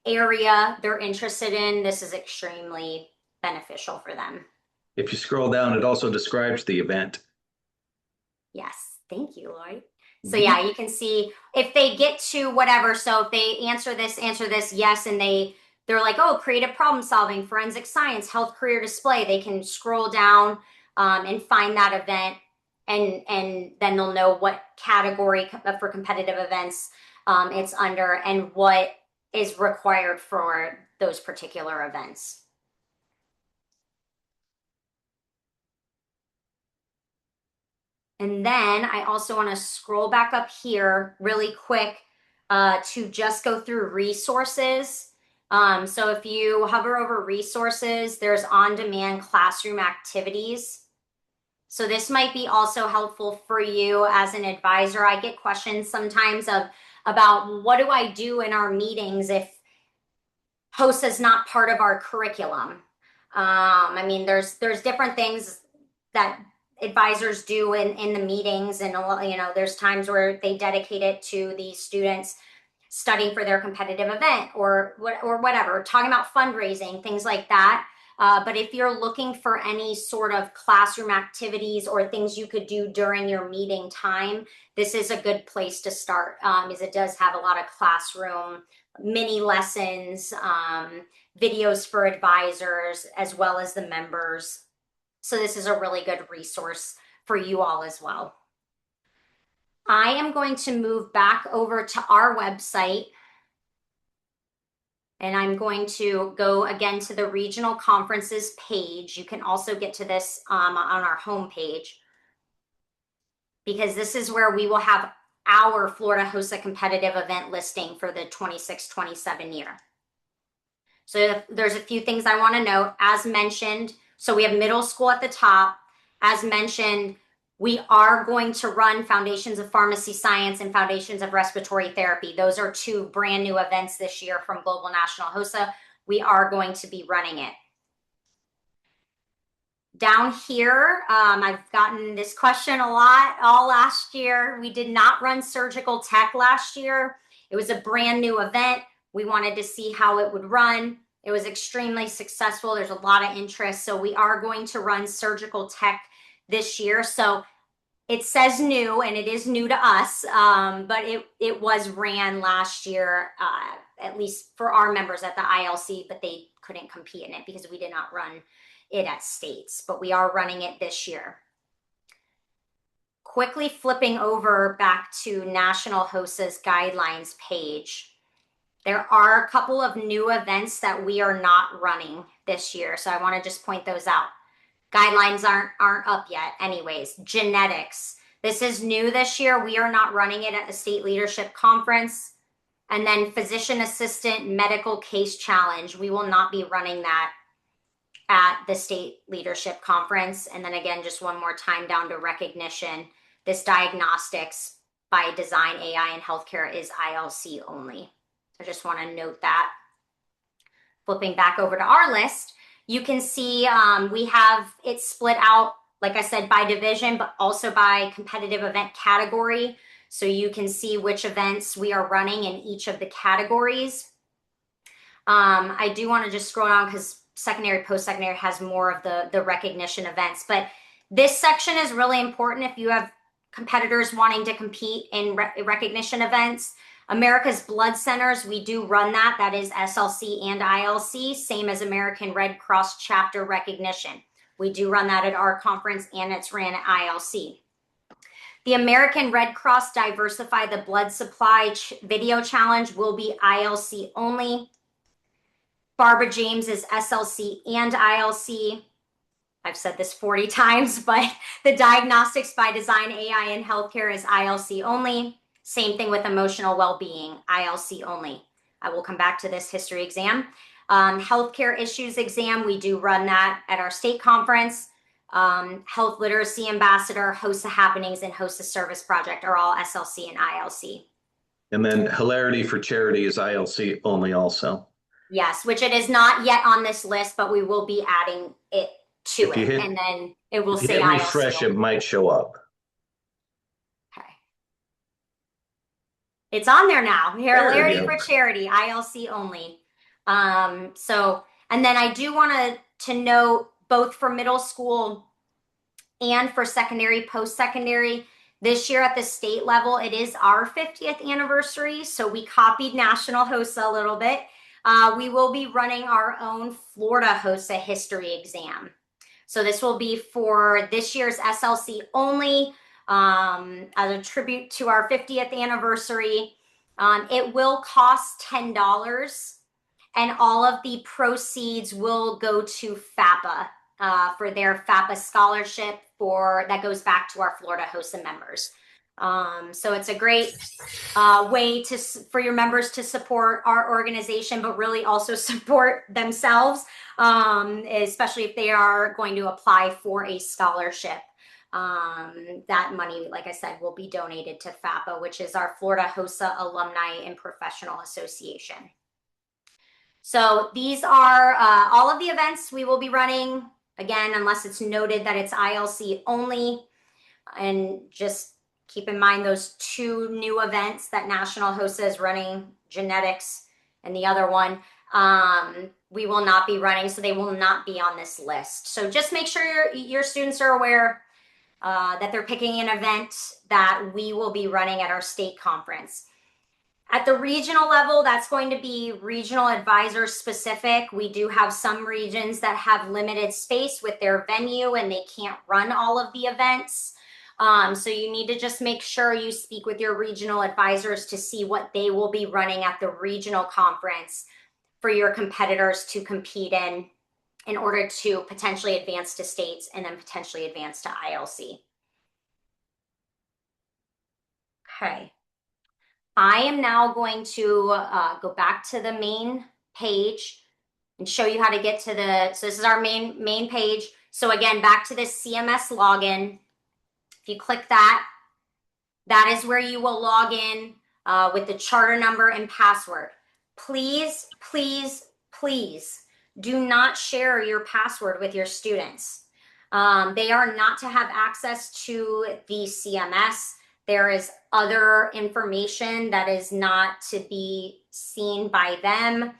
area they're interested in, this is extremely beneficial for them. If you scroll down, it also describes the event. Yes, thank you, Lloyd. So yeah, you can see if they get to whatever. So if they answer this, yes, and they're like, oh, creative problem solving, forensic science, health career display, they can scroll down and find that event, and then they'll know what category for competitive events it's under and what is required for those particular events. And then I also want to scroll back up here really quick to just go through resources. So if you hover over resources, there's on-demand classroom activities. So this might be also helpful for you as an advisor. I get questions sometimes about what do I do in our meetings if HOSA is not part of our curriculum. I mean, there's different things that advisors do in the meetings, and there's times where they dedicate it to the students studying for their competitive event or whatever, talking about fundraising, things like that. But if you're looking for any sort of classroom activities or things you could do during your meeting time, this is a good place to start, as it does have a lot of classroom mini lessons, videos for advisors, as well as the members. So this is a really good resource for you all as well. I am going to move back over to our website, and I'm going to go again to the regional conferences page. You can also get to this on our homepage, because this is where we will have our Florida HOSA competitive event listing for the 26-27 year. So there's a few things I want to note. As mentioned, so we have middle school at the top. As mentioned, we are going to run Foundations of Pharmacy Science and Foundations of Respiratory Therapy. Those are two brand new events this year from Global National HOSA. We are going to be running it. Down here, I've gotten this question a lot all last year. We did not run surgical tech last year. It was a brand new event. We wanted to see how it would run. It was extremely successful. There's a lot of interest. So we are going to run surgical tech this year. So it says new, and it is new to us, but it was ran last year, at least for our members at the ILC, but they couldn't compete in it because we did not run it at states, but we are running it this year. Quickly flipping over back to National HOSA's guidelines page. There are a couple of new events that we are not running this year, so I want to just point those out. Guidelines aren't up yet anyways. Genetics. This is new this year. We are not running it at the State Leadership Conference. And then Physician Assistant Medical Case Challenge. We will not be running that at the State Leadership Conference. And then again, just one more time down to recognition. This Diagnostics by Design AI in Healthcare is ILC only. I just want to note that. Flipping back over to our list, you can see we have it split out, like I said, by division, but also by competitive event category. So you can see which events we are running in each of the categories. I do want to just scroll down because secondary, post-secondary has more of the recognition events. But this section is really important if you have competitors wanting to compete in recognition events. America's Blood Centers, we do run that. That is SLC and ILC, same as American Red Cross chapter recognition. We do run that at our conference, and it's ran at ILC. The American Red Cross Diversify the Blood Supply video challenge will be ILC only. Barbara James is SLC and ILC. I've said this 40 times, but the Diagnostics by Design AI in Healthcare is ILC only. Same thing with emotional well-being, ILC only. I will come back to this history exam. Healthcare issues exam, we do run that at our state conference. Health literacy ambassador, HOSA happenings, and HOSA service project are all SLC and ILC. And then Hilarity for Charity is ILC only also. Yes, which it is not yet on this list, but we will be adding it to it. And then it will say ILC refresh, only. it might show up. Okay. It's on there now. Hilarity for Charity, ILC only. And then I do want to note, both for middle school and for secondary, post-secondary, this year at the state level, it is our 50th anniversary. So we copied National HOSA a little bit. We will be running our own Florida HOSA history exam. So this will be for this year's SLC only, as a tribute to our 50th anniversary. It will cost $10, and all of the proceeds will go to FAPA for their FAPA scholarship that goes back to our Florida HOSA members. So it's a great way for your members to support our organization, but really also support themselves, especially if they are going to apply for a scholarship. That money, like I said, will be donated to FAPA, which is our Florida HOSA Alumni and Professional Association. So these are all of the events we will be running, again, unless it's noted that it's ILC only. And just keep in mind those two new events that National HOSA is running, genetics and the other one. we will not be running, so they will not be on this list. So just make sure your students are aware that they're picking an event that we will be running at our state conference. At the regional level, that's going to be regional advisor specific. We do have some regions that have limited space with their venue and they can't run all of the events. So you need to just make sure you speak with your regional advisors to see what they will be running at the regional conference for your competitors to compete in order to potentially advance to states and then potentially advance to ILC. Okay. I am now going to go back to the main page and show you how to get to so this is our main page. So again, back to this CMS login. If you click that, that is where you will log in with the charter number and password. Please, please, please do not share your password with your students. They are not to have access to the CMS. There is other information that is not to be seen by them,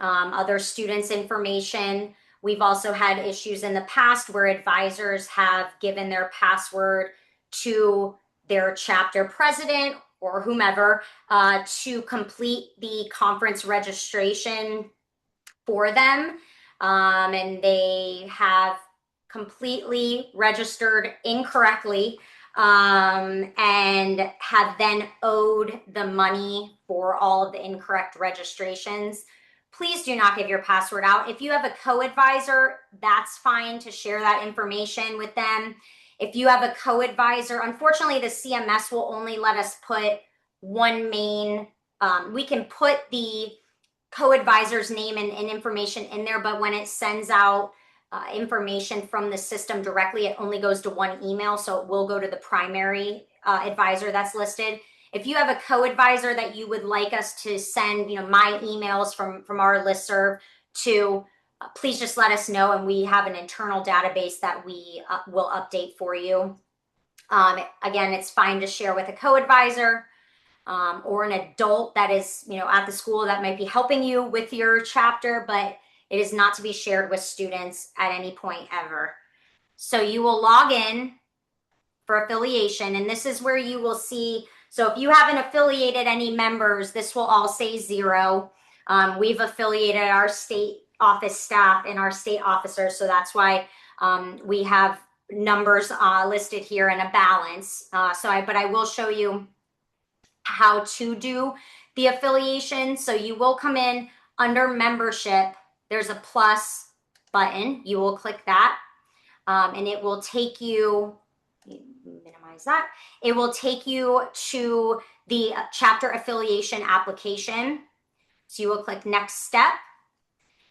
other students' information. We've also had issues in the past where advisors have given their password to their chapter president or whomever to complete the conference registration for them. And they have completely registered incorrectly and have then owed the money for all of the incorrect registrations. Please do not give your password out. If you have a co-advisor, that's fine to share that information with them. If you have a co-advisor, unfortunately, the CMS will only let us put one main, we can put the co-advisor's name and information in there, but when it sends out information from the system directly, it only goes to one email, so it will go to the primary advisor that's listed. If you have a co-advisor that you would like us to send, my emails from our listserv to, please just let us know, and we have an internal database that we will update for you. Again, it's fine to share with a co-advisor or an adult that is, at the school that might be helping you with your chapter, but it is not to be shared with students at any point ever. So you will log in for affiliation, and this is where you will see, so if you haven't affiliated any members, this will all say 0. We've affiliated our state office staff and our state officers, so that's why we have numbers listed here in a balance. But I will show you how to do the affiliation. So you will come in under membership. There's a plus button. You will click that and it will take you, minimize that. It will take you to the chapter affiliation application. So you will click next step.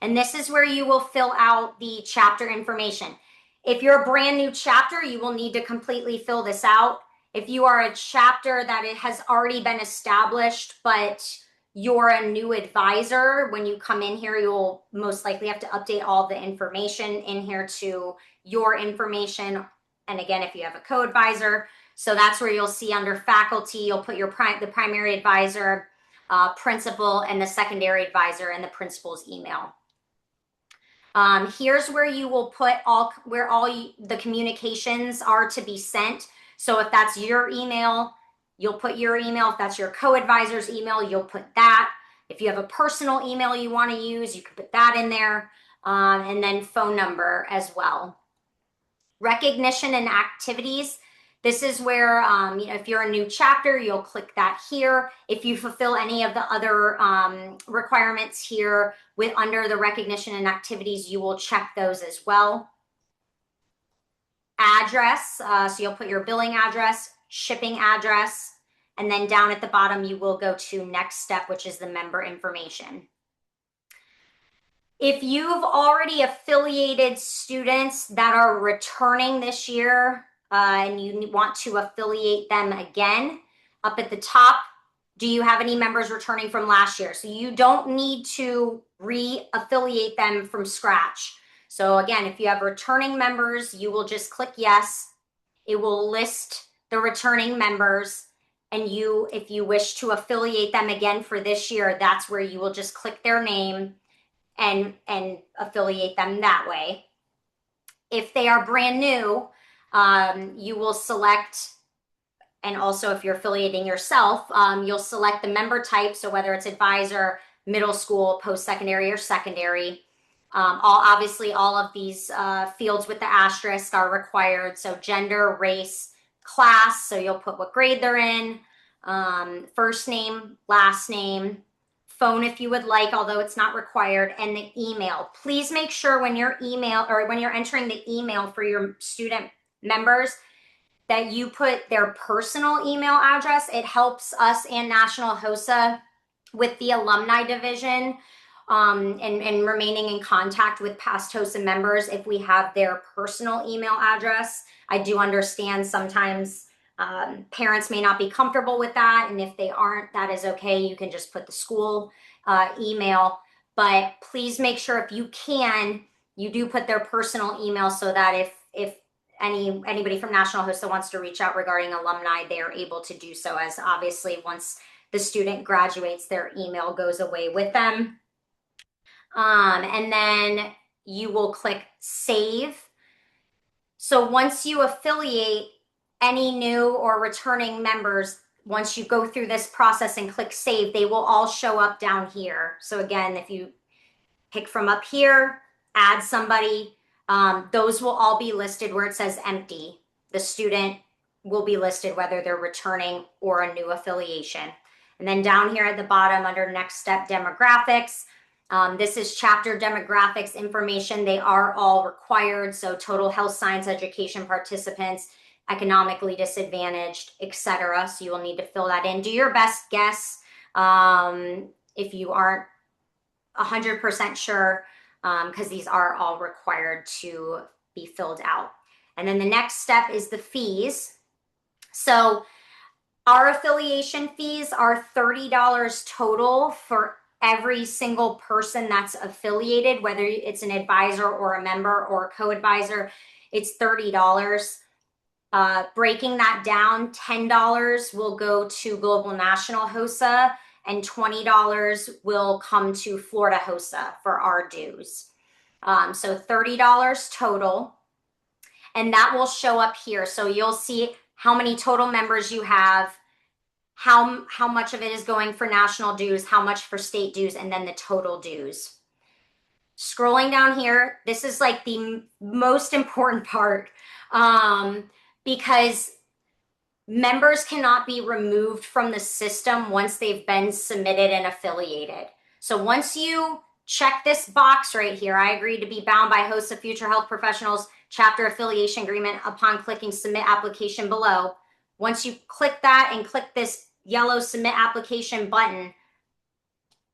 And this is where you will fill out the chapter information. If you're a brand new chapter, you will need to completely fill this out. If you are a chapter that it has already been established, but you're a new advisor, when you come in here, you'll most likely have to update all the information in here to your information. And again, if you have a co-advisor, so that's where you'll see under faculty, you'll put your the primary advisor, principal, and the secondary advisor and the principal's email. Here's where you will put all the communications are to be sent. So if that's your email, you'll put your email. If that's your co-advisor's email, you'll put that. If you have a personal email you want to use, you can put that in there. And then phone number as well. Recognition and activities. This is where, if you're a new chapter, you'll click that here. If you fulfill any of the other requirements here under the recognition and activities, you will check those as well. Address, so you'll put your billing address, shipping address, and then down at the bottom, you will go to next step, which is the member information. If you've already affiliated students that are returning this year and you want to affiliate them again, up at the top, do you have any members returning from last year? So you don't need to re-affiliate them from scratch. So again, if you have returning members, you will just click yes. It will list the returning members. And if you wish to affiliate them again for this year, that's where you will just click their name and affiliate them that way. If they are brand new, you will select, and also if you're affiliating yourself, you'll select the member type. So whether it's advisor, middle school, post-secondary, or secondary. Obviously, all of these fields with the asterisk are required. So gender, race, class. So you'll put what grade they're in, first name, last name, phone if you would like, although it's not required, and the email. Please make sure when you're entering the email for your student members that you put their personal email address. It helps us and National HOSA with the alumni division, and remaining in contact with past HOSA members if we have their personal email address. I do understand sometimes parents may not be comfortable with that, and if they aren't, that is okay. You can just put the school email, but please make sure if you can, you do put their personal email so that if anybody from National HOSA wants to reach out regarding alumni, they are able to do so, as obviously once the student graduates, their email goes away with them. And then you will click save. So once you affiliate any new or returning members, once you go through this process and click save, they will all show up down here. So again, if you pick from up here, add somebody, those will all be listed where it says empty. The student will be listed whether they're returning or a new affiliation. And then down here at the bottom under next step demographics, this is chapter demographics information. They are all required. So total health science education participants, economically disadvantaged, etc. So you will need to fill that in. Do your best guess if you aren't 100% sure, because these are all required to be filled out. And then the next step is the fees. So our affiliation fees are $30 total for every single person that's affiliated, whether it's an advisor or a member or a co-advisor. It's $30. Breaking that down, $10 will go to Global National HOSA, and $20 will come to Florida HOSA for our dues. So $30 total, and that will show up here. So you'll see how many total members you have, how much of it is going for national dues, how much for state dues, and then the total dues. Scrolling down here, this is like the most important part, because members cannot be removed from the system once they've been submitted and affiliated. So once you check this box right here, I agree to be bound by HOSA Future Health Professionals Chapter Affiliation Agreement upon clicking Submit Application below. Once you click that and click this yellow Submit Application button,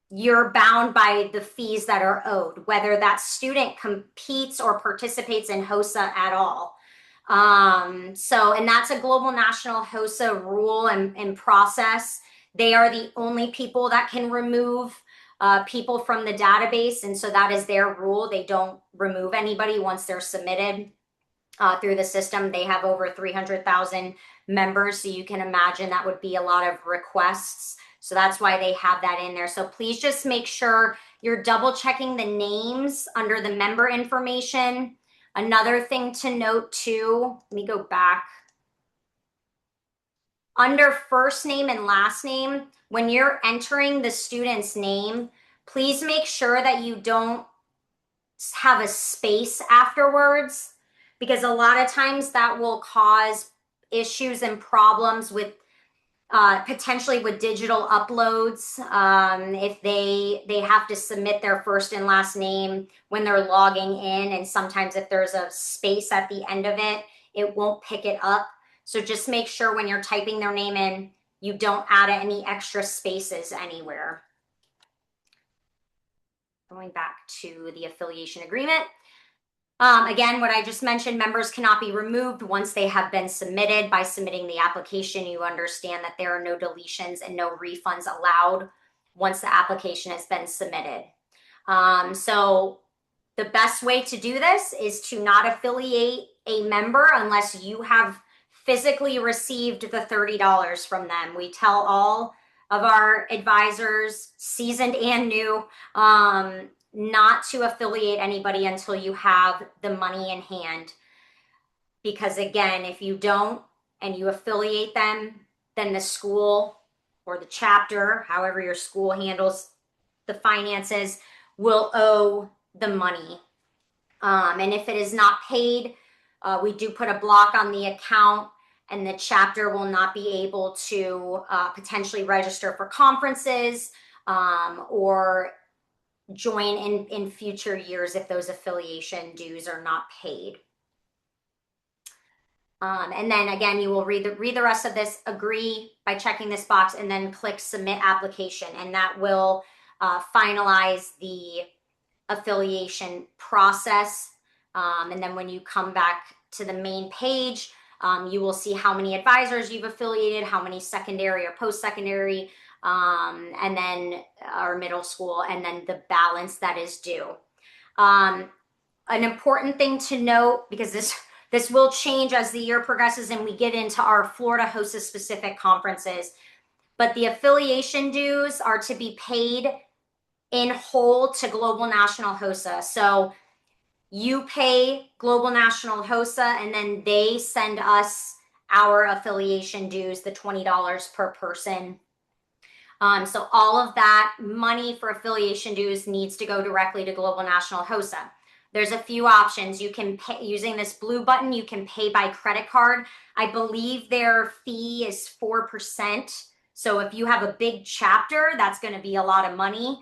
you're bound by the fees that are owed, whether that student competes or participates in HOSA at all. And that's a Global National HOSA rule and process. They are the only people that can remove people from the database, and so that is their rule. They don't remove anybody once they're submitted through the system. They have over 300,000 members, so you can imagine that would be a lot of requests. So that's why they have that in there. So please just make sure you're double checking the names under the member information. Another thing to note too, let me go back. Under first name and last name, when you're entering the student's name, please make sure that you don't have a space afterwards, because a lot of times that will cause issues and problems with potentially with digital uploads. If they have to submit their first and last name when they're logging in, and sometimes if there's a space at the end of it, it won't pick it up. So just make sure when you're typing their name in, you don't add any extra spaces anywhere. Going back to the affiliation agreement. Again, what I just mentioned, members cannot be removed once they have been submitted. By submitting the application, you understand that there are no deletions and no refunds allowed once the application has been submitted. So the best way to do this is to not affiliate a member unless you have physically received the $30 from them. We tell all of our advisors, seasoned and new, not to affiliate anybody until you have the money in hand. Because again, if you don't and you affiliate them, then the school or the chapter, however your school handles the finances, will owe the money. And if it is not paid, we do put a block on the account, and the chapter will not be able to potentially register for conferences or join in future years if those affiliation dues are not paid. And then again, you will read the rest of this, agree by checking this box, and then click submit application, and that will finalize the affiliation process. And then when you come back to the main page, you will see how many advisors you've affiliated, how many secondary or post-secondary, and then our middle school, and then the balance that is due. An important thing to note, because this will change as the year progresses and we get into our Florida HOSA specific conferences, but the affiliation dues are to be paid in whole to Global National HOSA. So you pay Global National HOSA, and then they send us our affiliation dues, the $20 per person. So all of that money for affiliation dues needs to go directly to Global National HOSA. There's a few options. You can pay using this blue button, you can pay by credit card. I believe their fee is 4%. So if you have a big chapter, that's going to be a lot of money.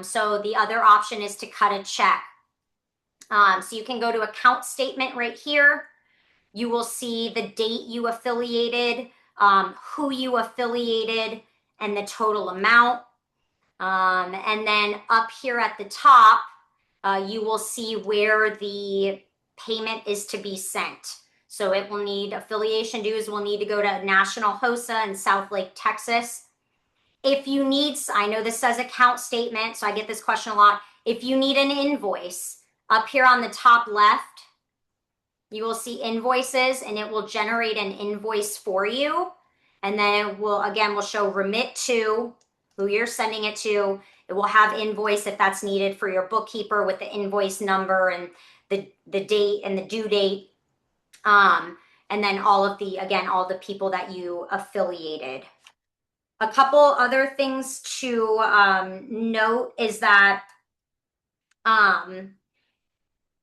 So the other option is to cut a check. So you can go to account statement right here. You will see the date you affiliated, who you affiliated, and the total amount. And then up here at the top, you will see where the payment is to be sent. So it will need, affiliation dues will need to go to National HOSA in South Lake, Texas. If you need, I know this says account statement, so I get this question a lot. If you need an invoice, up here on the top left, you will see invoices, and it will generate an invoice for you. And then it will, again, will show remit to who you're sending it to. It will have invoice if that's needed for your bookkeeper with the invoice number and the date and the due date. And then all of the, again, all the people that you affiliated. A couple other things to note is that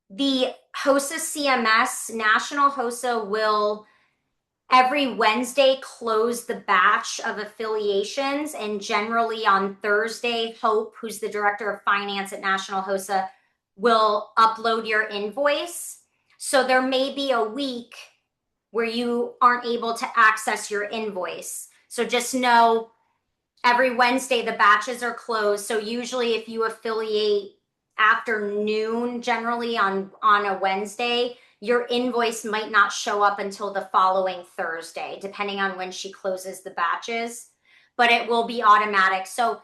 the HOSA CMS, National HOSA, will every Wednesday close the batch of affiliations, and generally on Thursday, Hope, who's the director of finance at National HOSA, will upload your invoice. So there may be a week where you aren't able to access your invoice. So just know every Wednesday the batches are closed. So usually if you affiliate afternoon, generally on a Wednesday, your invoice might not show up until the following Thursday, depending on when she closes the batches, but it will be automatic. So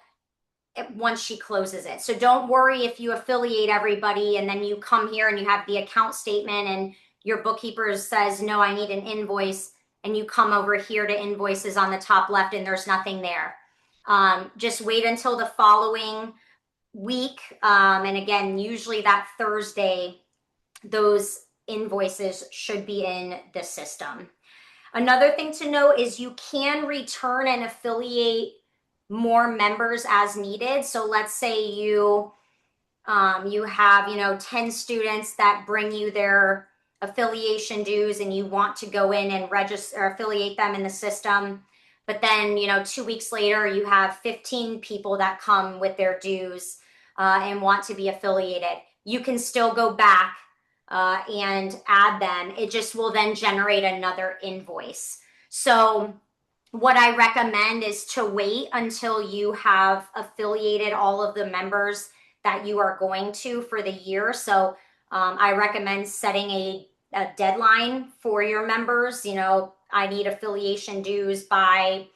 once she closes it. So don't worry if you affiliate everybody and then you come here and you have the account statement and your bookkeeper says, no, I need an invoice, and you come over here to invoices on the top left and there's nothing there. Just wait until the following week. And again, usually that Thursday, those invoices should be in the system. Another thing to note is you can return and affiliate more members as needed. So let's say you have 10 students that bring you their affiliation dues and you want to go in and register or affiliate them in the system. But then 2 weeks later you have 15 people that come with their dues and want to be affiliated. You can still go back and add them. It just will then generate another invoice. So what I recommend is to wait until you have affiliated all of the members that you are going to for the year. So I recommend setting a deadline for your members. I need affiliation dues by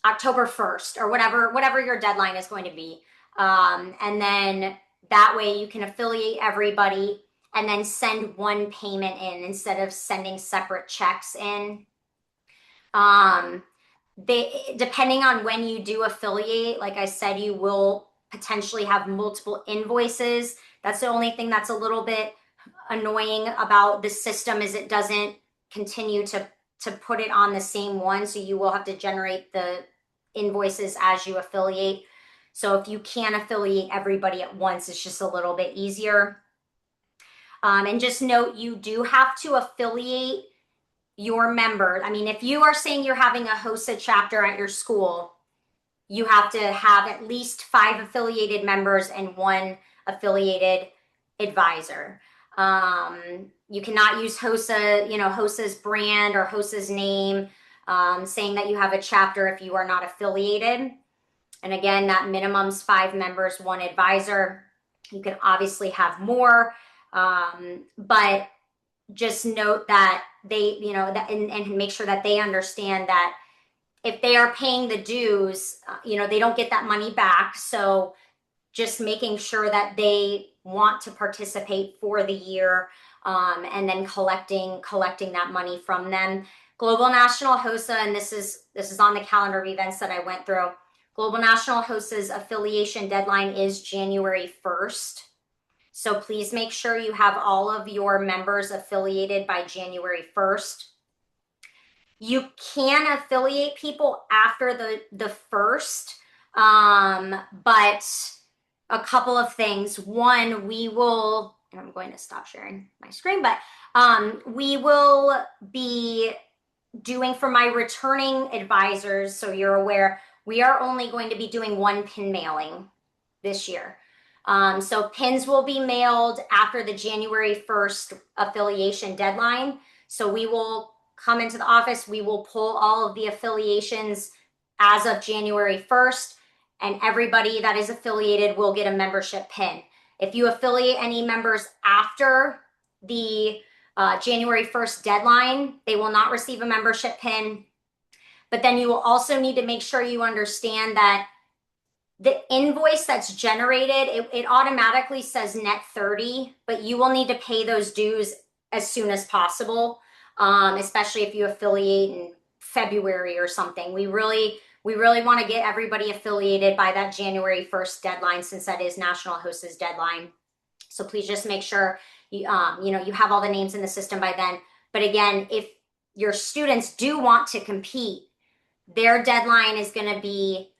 October 1st or whatever your deadline is going to be. And then that way you can affiliate everybody and then send one payment in instead of sending separate checks in. Depending on when you do affiliate, like I said, you will potentially have multiple invoices. That's the only thing that's a little bit annoying about the system, is it doesn't continue to put it on the same one. So you will have to generate the invoices as you affiliate. So if you can affiliate everybody at once, it's just a little bit easier. And just note, you do have to affiliate your members. I mean, if you are saying you're having a HOSA chapter at your school, you have to have at least 5 affiliated members and 1 affiliated advisor. You cannot use HOSA, HOSA's brand or HOSA's name, saying that you have a chapter if you are not affiliated. And again, that minimum's 5 members, 1 advisor. You can obviously have more, but just note that they, and make sure that they understand that if they are paying the dues, they don't get that money back. So just making sure that they want to participate for the year, and then collecting that money from them. Global National HOSA, and this is on the calendar of events that I went through. Global National HOSA's affiliation deadline is January 1st. So please make sure you have all of your members affiliated by January 1st. You can affiliate people after the 1st, but a couple of things. One, we will, and I'm going to stop sharing my screen, but we will be doing for my returning advisors, so you're aware, we are only going to be doing 1 pin mailing this year. So pins will be mailed after the January 1st affiliation deadline. So we will come into the office, we will pull all of the affiliations as of January 1st, and everybody that is affiliated will get a membership pin. If you affiliate any members after the January 1st deadline, they will not receive a membership pin. But then you will also need to make sure you understand that the invoice that's generated, it automatically says net 30, but you will need to pay those dues as soon as possible, especially if you affiliate in February or something. We really want to get everybody affiliated by that January 1st deadline, since that is National HOSA's deadline. So please just make sure you have all the names in the system by then. But again, if your students do want to compete, their deadline is going to be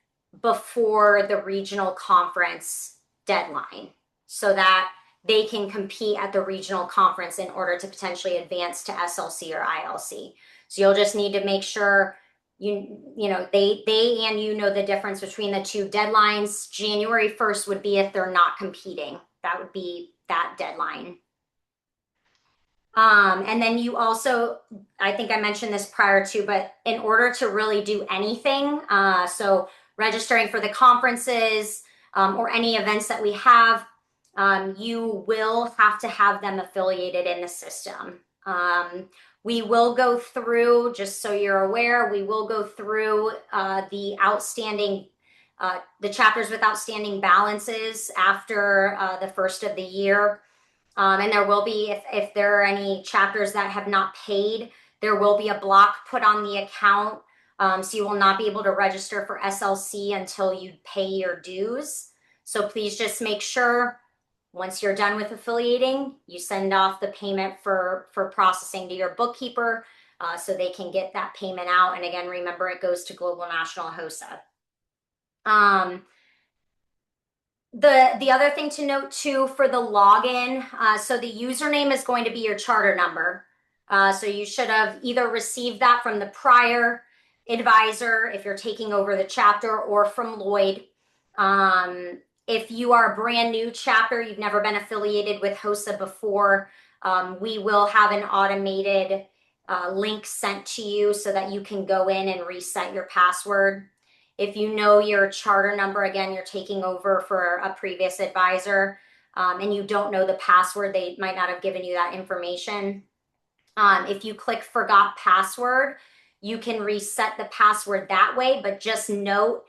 before the regional conference deadline, so that they can compete at the regional conference in order to potentially advance to SLC or ILC. So you'll just need to make sure they and the difference between the 2 deadlines. January 1st would be if they're not competing. That would be that deadline. And then you also, I think I mentioned this prior to, but in order to really do anything, so registering for the conferences or any events that we have, you will have to have them affiliated in the system. We will go through, just so you're aware, we will go through the chapters with outstanding balances after the 1st of the year. And there will be, if there are any chapters that have not paid, there will be a block put on the account. So you will not be able to register for SLC until you pay your dues. So please just make sure once you're done with affiliating, you send off the payment for processing to your bookkeeper, so they can get that payment out. And again, remember, it goes to Global National HOSA. The other thing to note too for the login, so the username is going to be your charter number. So you should have either received that from the prior advisor if you're taking over the chapter, or from Lloyd. If you are a brand new chapter, you've never been affiliated with HOSA before, we will have an automated link sent to you so that you can go in and reset your password. If you know your charter number, again, you're taking over for a previous advisor, and you don't know the password, they might not have given you that information. If you click forgot password, you can reset the password that way, but just note,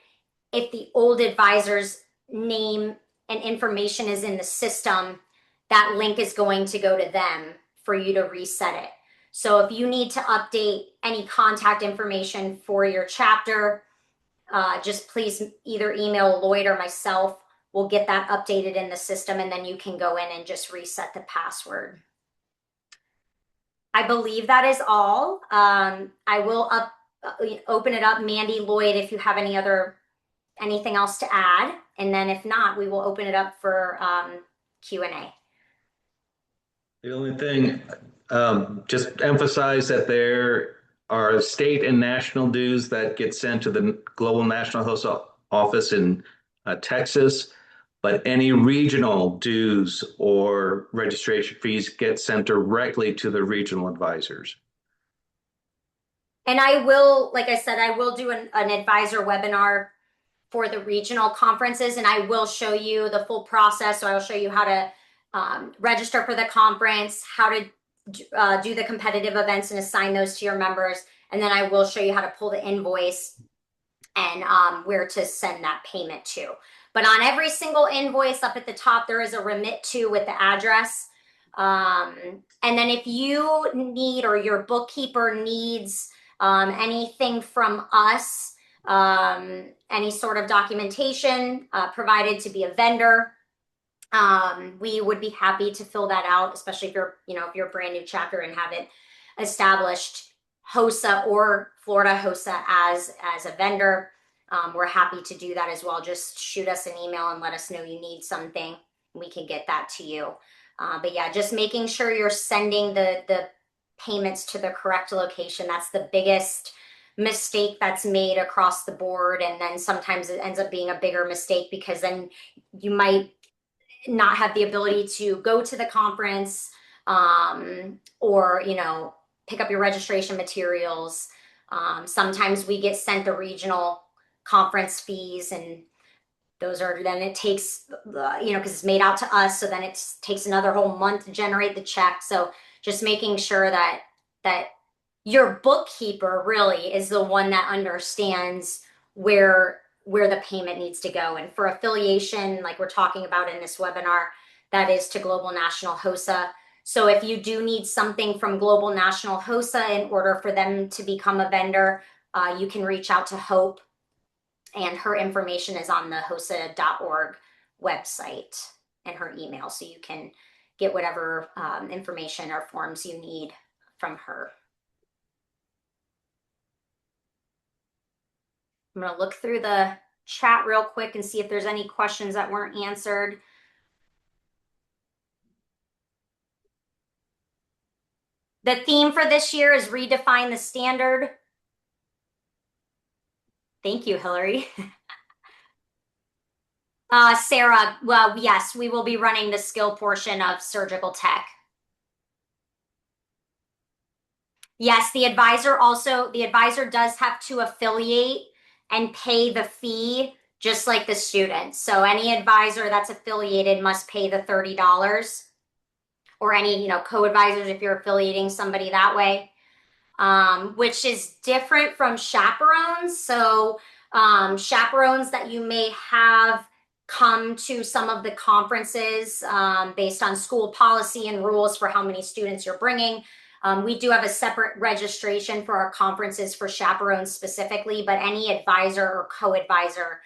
if the old advisor's name and information is in the system, that link is going to go to them for you to reset it. So if you need to update any contact information for your chapter, just please either email Lloyd or myself. we'll get that updated in the system, and then you can go in and just reset the password. I believe that is all. I will open it up, Mandy, Lloyd, if you have anything else to add, and then if not, we will open it up for Q&A. The only thing, just emphasize that there are state and national dues that get sent to the Global National HOSA office in Texas, but any regional dues or registration fees get sent directly to the regional advisors. And I will, like I said, I will do an advisor webinar for the regional conferences, and I will show you the full process. So I will show you how to register for the conference, how to do the competitive events and assign those to your members. And then I will show you how to pull the invoice and where to send that payment to. But on every single invoice up at the top, there is a remit to with the address. And then if you need, or your bookkeeper needs anything from us, any sort of documentation provided to be a vendor, we would be happy to fill that out, especially if you're a brand new chapter and haven't established HOSA or Florida HOSA as a vendor. We're happy to do that as well. Just shoot us an email and let us know you need something. We can get that to you. But yeah, just making sure you're sending the payments to the correct location. That's the biggest mistake that's made across the board. And then sometimes it ends up being a bigger mistake, because then you might not have the ability to go to the conference, or pick up your registration materials. Sometimes we get sent the regional conference fees, and then it takes, because it's made out to us, so then it takes another whole month to generate the check. So just making sure that your bookkeeper really is the one that understands where the payment needs to go. And for affiliation, like we're talking about in this webinar, that is to Global National HOSA. So if you do need something from Global National HOSA in order for them to become a vendor, you can reach out to Hope, and her information is on the HOSA.org website and her email. So you can get whatever information or forms you need from her. I'm going to look through the chat real quick and see if there's any questions that weren't answered. The theme for this year is redefine the standard. Thank you, Hillary. Sarah, well, yes, we will be running the skill portion of surgical tech. Yes, the advisor does have to affiliate and pay the fee, just like the student. So any advisor that's affiliated must pay the $30, or any, co-advisors if you're affiliating somebody that way, which is different from chaperones. So chaperones that you may have come to some of the conferences based on school policy and rules for how many students you're bringing. We do have a separate registration for our conferences for chaperones specifically, but any advisor or co-advisor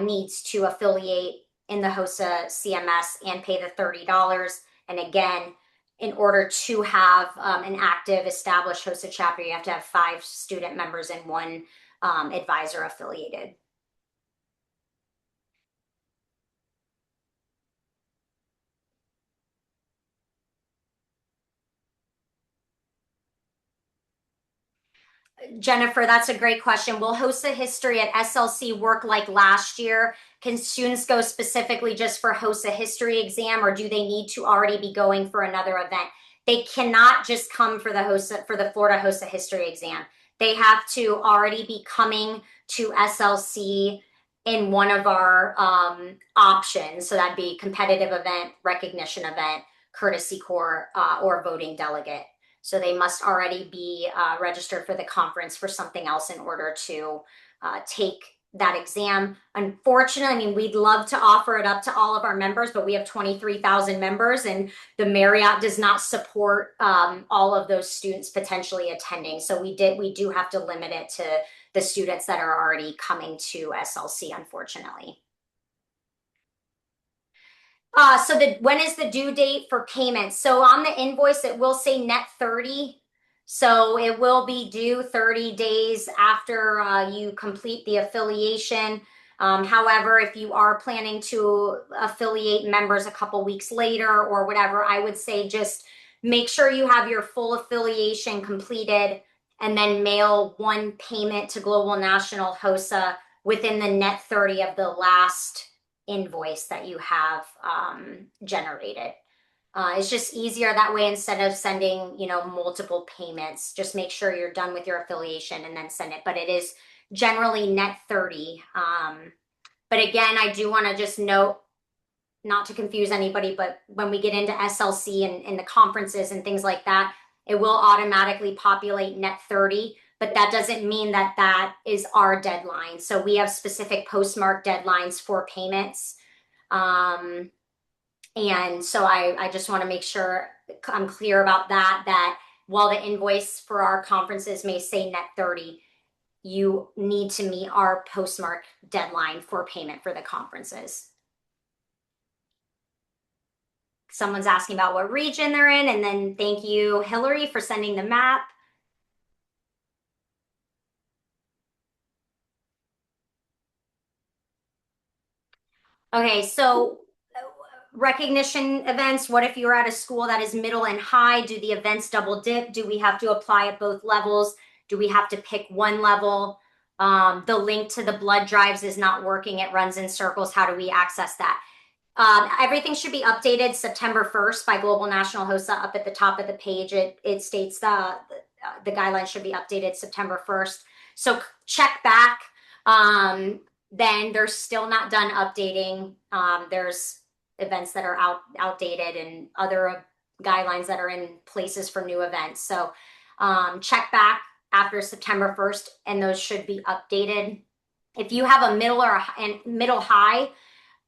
needs to affiliate in the HOSA CMS and pay the $30. And again, in order to have an active established HOSA chapter, you have to have 5 student members and 1 advisor affiliated. Jennifer, that's a great question. Will HOSA history at SLC work like last year? Can students go specifically just for HOSA history exam, or do they need to already be going for another event? They cannot just come for the Florida HOSA history exam. They have to already be coming to SLC in one of our options. So that'd be competitive event, recognition event, courtesy core, or voting delegate. So they must already be registered for the conference for something else in order to take that exam. Unfortunately, we'd love to offer it up to all of our members, but we have 23,000 members, and the Marriott does not support all of those students potentially attending. So we do have to limit it to the students that are already coming to SLC, unfortunately. When is the due date for payment? So on the invoice, it will say net 30. So it will be due 30 days after you complete the affiliation. However, if you are planning to affiliate members a couple weeks later or whatever, I would say just make sure you have your full affiliation completed and then mail one payment to Global National HOSA within the net 30 of the last invoice that you have generated. It's just easier that way instead of sending, multiple payments. Just make sure you're done with your affiliation and then send it. But it is generally net 30. But again, I do want to just note, not to confuse anybody, but when we get into SLC and the conferences and things like that, it will automatically populate net 30. But that doesn't mean that that is our deadline. So we have specific postmark deadlines for payments. And so I just want to make sure I'm clear about that while the invoice for our conferences may say net 30, you need to meet our postmark deadline for payment for the conferences. Someone's asking about what region they're in, and then thank you, Hillary, for sending the map. Okay, so recognition events, what if you're at a school that is middle and high? Do the events double dip? Do we have to apply at both levels? Do we have to pick one level? The link to the blood drives is not working. It runs in circles. How do we access that? Everything should be updated September 1st by Global National HOSA. Up at the top of the page, it states the guidelines should be updated September 1st. So check back. Then they're still not done updating. There's events that are outdated and other guidelines that are in places for new events. So check back after September 1st, and those should be updated. If you have a middle or middle high,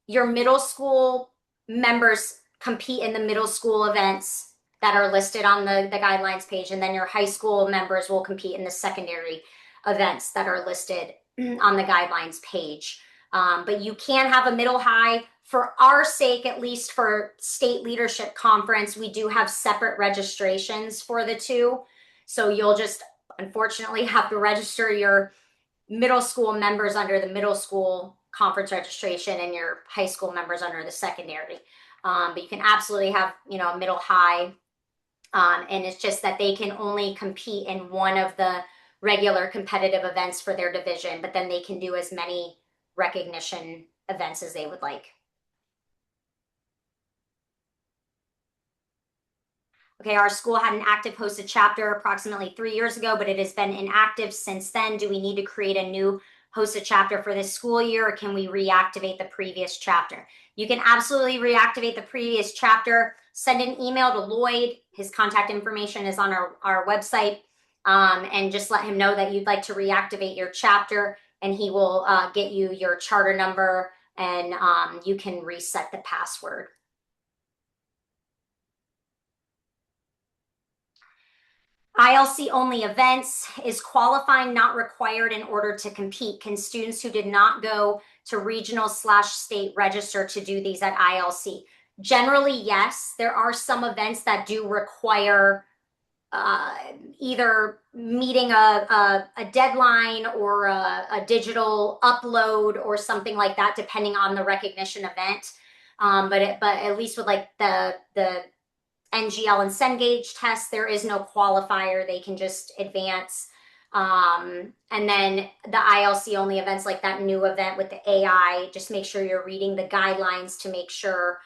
your middle school members compete in the middle school events that are listed on the guidelines page, and then your high school members will compete in the secondary events that are listed on the guidelines page. But you can have a middle high. For our sake, at least for state leadership conference, we do have separate registrations for the two. So you'll just unfortunately have to register your middle school members under the middle school conference registration and your high school members under the secondary. But you can absolutely have, a middle high. And it's just that they can only compete in one of the regular competitive events for their division, but then they can do as many recognition events as they would like. Okay, our school had an active HOSA chapter approximately 3 years ago, but it has been inactive since then. Do we need to create a new HOSA chapter for this school year, or can we reactivate the previous chapter? You can absolutely reactivate the previous chapter. Send an email to Lloyd. His contact information is on our website. And just let him know that you'd like to reactivate your chapter, and he will get you your charter number, and you can reset the password. ILC only events. Is qualifying not required in order to compete? Can students who did not go to regional/state register to do these at ILC? Generally, yes. There are some events that do require either meeting a deadline or a digital upload or something like that, depending on the recognition event. But at least with like the NGL and Cengage tests, there is no qualifier. They can just advance. And then the ILC only events, like that new event with the AI, just make sure you're reading the guidelines to make sure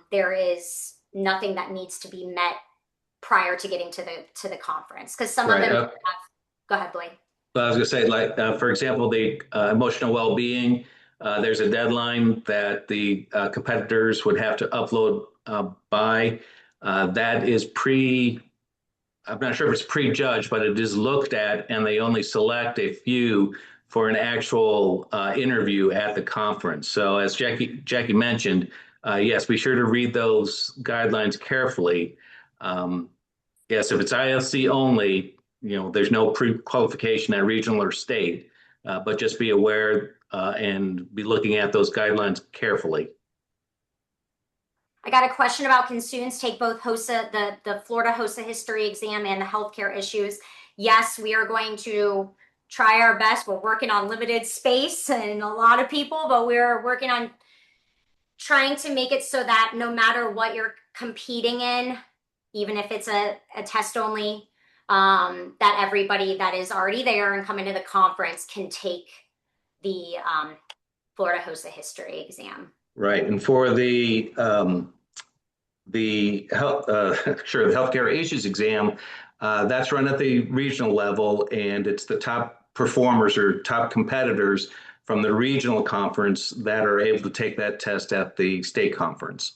there is nothing that needs to be met prior to getting to the conference. Because some of them have, go ahead, Blake. I was going to say, like, for example, the emotional well-being, there's a deadline that the competitors would have to upload by. That is I'm not sure if it's prejudged, but it is looked at, and they only select a few for an actual interview at the conference. So as Jacque mentioned, yes, be sure to read those guidelines carefully. Yes, if it's ILC only, there's no pre-qualification at regional or state, but just be aware and be looking at those guidelines carefully. I got a question about, can students take both HOSA, the Florida HOSA history exam and the healthcare issues? Yes, we are going to try our best. We're working on limited space and a lot of people, but we're working on trying to make it so that no matter what you're competing in, even if it's a test only, that everybody that is already there and coming to the conference can take the Florida HOSA history exam. Right. And for the health, sure, the healthcare issues exam, that's run at the regional level, and it's the top performers or top competitors from the regional conference that are able to take that test at the state conference.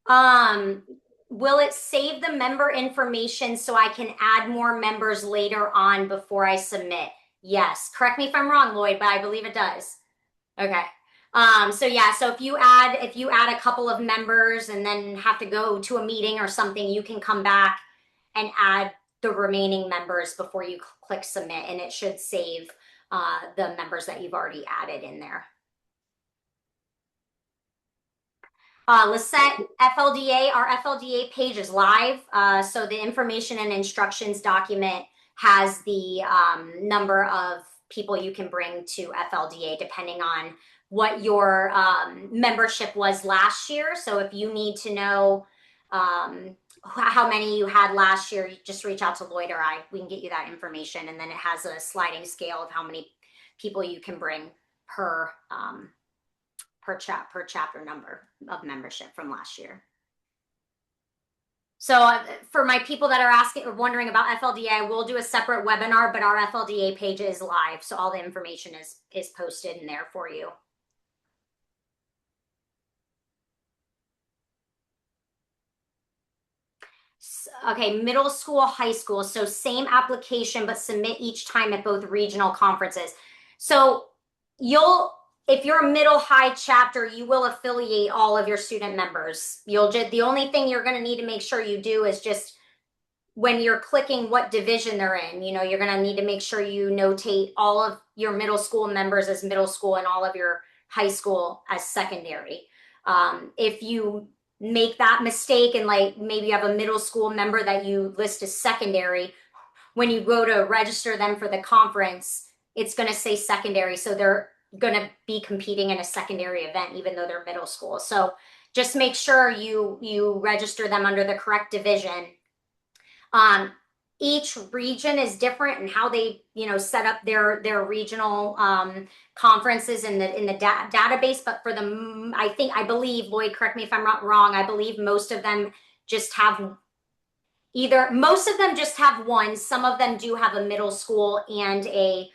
Um, will it save the member information so I can add more members later on before I submit? Yes. Correct me if I'm wrong, Lloyd, but I believe it does. Okay. So yeah, so if you add a couple of members and then have to go to a meeting or something, you can come back and add the remaining members before you click submit, and it should save the members that you've already added in there. Lisette, FLDA, our FLDA page is live. So the information and instructions document has the number of people you can bring to FLDA depending on what your membership was last year. So if you need to know how many you had last year, you just reach out to Lloyd or I. We can get you that information. And then it has a sliding scale of how many people you can bring per chapter number of membership from last year. So for my people that are asking or wondering about FLDA, I will do a separate webinar, but our FLDA page is live, so all the information is posted in there for you. Okay, middle school, high school. So same application, but submit each time at both regional conferences. So if you're a middle high chapter, you will affiliate all of your student members. The only thing you're going to need to make sure you do is just when you're clicking what division they're in, you're going to need to make sure you notate all of your middle school members as middle school and all of your high school as secondary. If you make that mistake and like maybe you have a middle school member that you list as secondary, when you go to register them for the conference, it's going to say secondary. So they're going to be competing in a secondary event, even though they're middle school. So just make sure you register them under the correct division. Each region is different in how they, set up their regional conferences in the database. But for the, I believe, Lloyd, correct me if I'm not wrong, I believe most of them just have most of them just have one. Some of them do have a middle school and a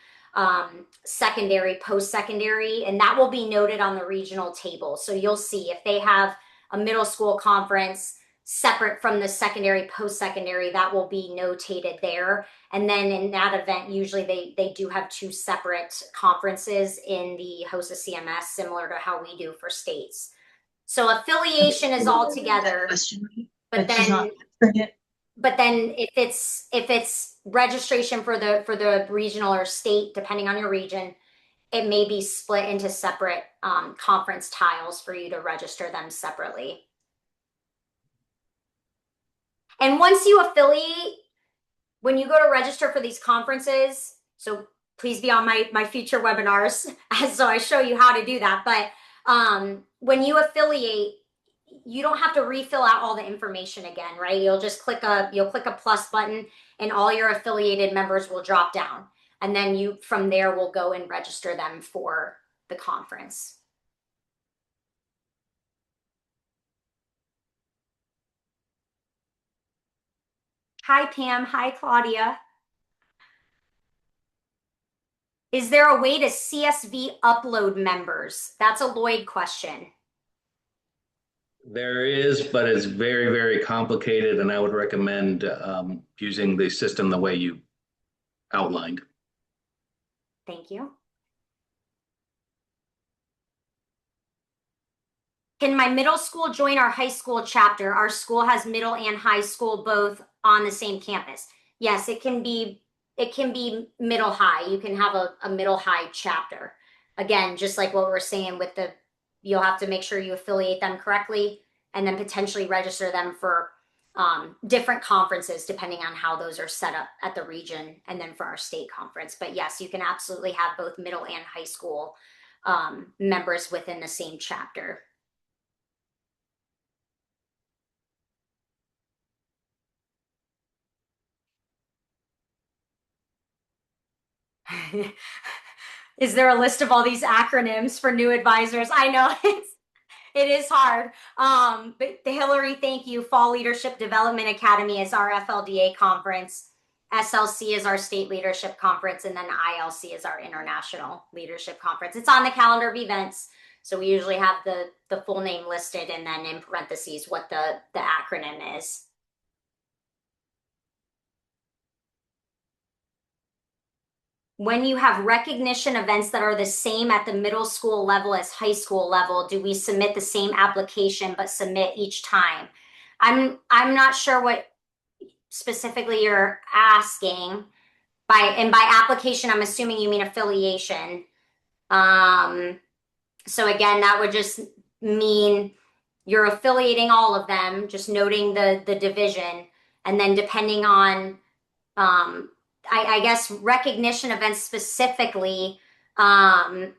secondary, post-secondary, and that will be noted on the regional table. So you'll see if they have a middle school conference separate from the secondary, post-secondary, that will be notated there. And then in that event, usually they do have two separate conferences in the HOSA CMS, similar to how we do for states. So affiliation is all together, but then if it's registration for the regional or state, depending on your region, it may be split into separate conference tiles for you to register them separately. And once you affiliate, when you go to register for these conferences, so please be on my future webinars so I show you how to do that. But when you affiliate, you don't have to refill out all the information again, right? You'll just click a plus button and all your affiliated members will drop down. And then you from there will go and register them for the conference. Hi, Pam. Hi, Claudia. Is there a way to CSV upload members? That's a Lloyd question. There is, but it's very, very complicated, and I would recommend using the system the way you outlined. Thank you. Can my middle school join our high school chapter? Our school has middle and high school both on the same campus. Yes, it can be it can be middle high. You can have a middle high chapter. Again, just like what we're saying with the, you'll have to make sure you affiliate them correctly and then potentially register them for different conferences depending on how those are set up at the region and then for our state conference. But yes, you can absolutely have both middle and high school members within the same chapter. Is there a list of all these acronyms for new advisors? I know it is hard. But Hillary, thank you. Fall Leadership Development Academy is our FLDA conference. SLC is our state leadership conference, and then ILC is our international leadership conference. It's on the calendar of events. So we usually have the full name listed and then in parentheses what the acronym is. When you have recognition events that are the same at the middle school level as high school level, do we submit the same application but submit each time? I'm not sure what specifically you're asking. By application, I'm assuming you mean affiliation. So again, that would just mean you're affiliating all of them, just noting the division, and then depending on I guess recognition events specifically. Again,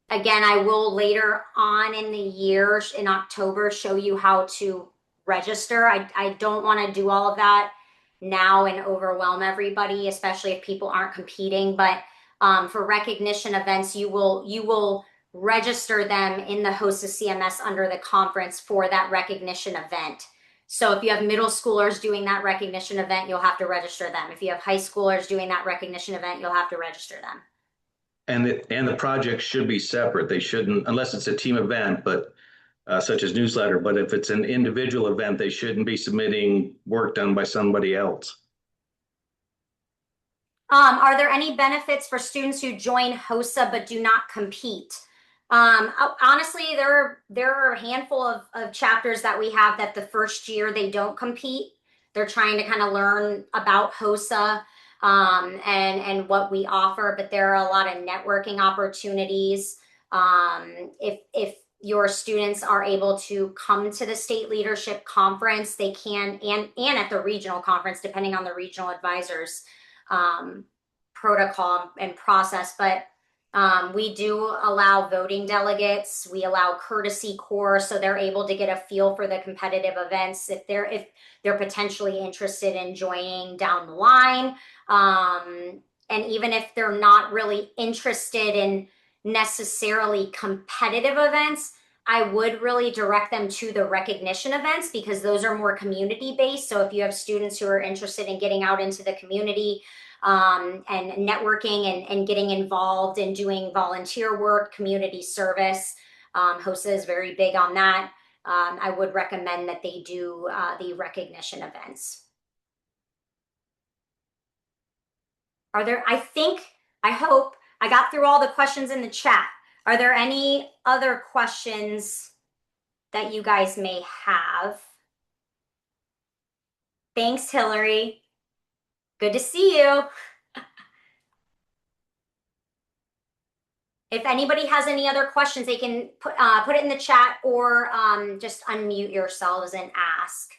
I will later on in the year in October show you how to register. I don't want to do all of that now and overwhelm everybody, especially if people aren't competing. But for recognition events, you will register them in the HOSA CMS under the conference for that recognition event. So if you have middle schoolers doing that recognition event, you'll have to register them. If you have high schoolers doing that recognition event, you'll have to register them. And the projects should be separate. They shouldn't, unless it's a team event, but such as newsletter. But if it's an individual event, they shouldn't be submitting work done by somebody else. Are there any benefits for students who join HOSA but do not compete? Honestly, there are a handful of chapters that we have that the first year they don't compete. They're trying to kind of learn about HOSA and what we offer, but there are a lot of networking opportunities. If your students are able to come to the state leadership conference, they can, and at the regional conference, depending on the regional advisors protocol and process. But we do allow voting delegates. We allow courtesy core, so they're able to get a feel for the competitive events if they're potentially interested in joining down the line. And even if they're not really interested in necessarily competitive events, I would really direct them to the recognition events because those are more community based. So if you have students who are interested in getting out into the community, and networking and getting involved in doing volunteer work, community service. HOSA is very big on that. I would recommend that they do the recognition events. Are there, I hope I got through all the questions in the chat. Are there any other questions that you guys may have? Thanks, Hillary. Good to see you. If anybody has any other questions, they can put it in the chat or just unmute yourselves and ask.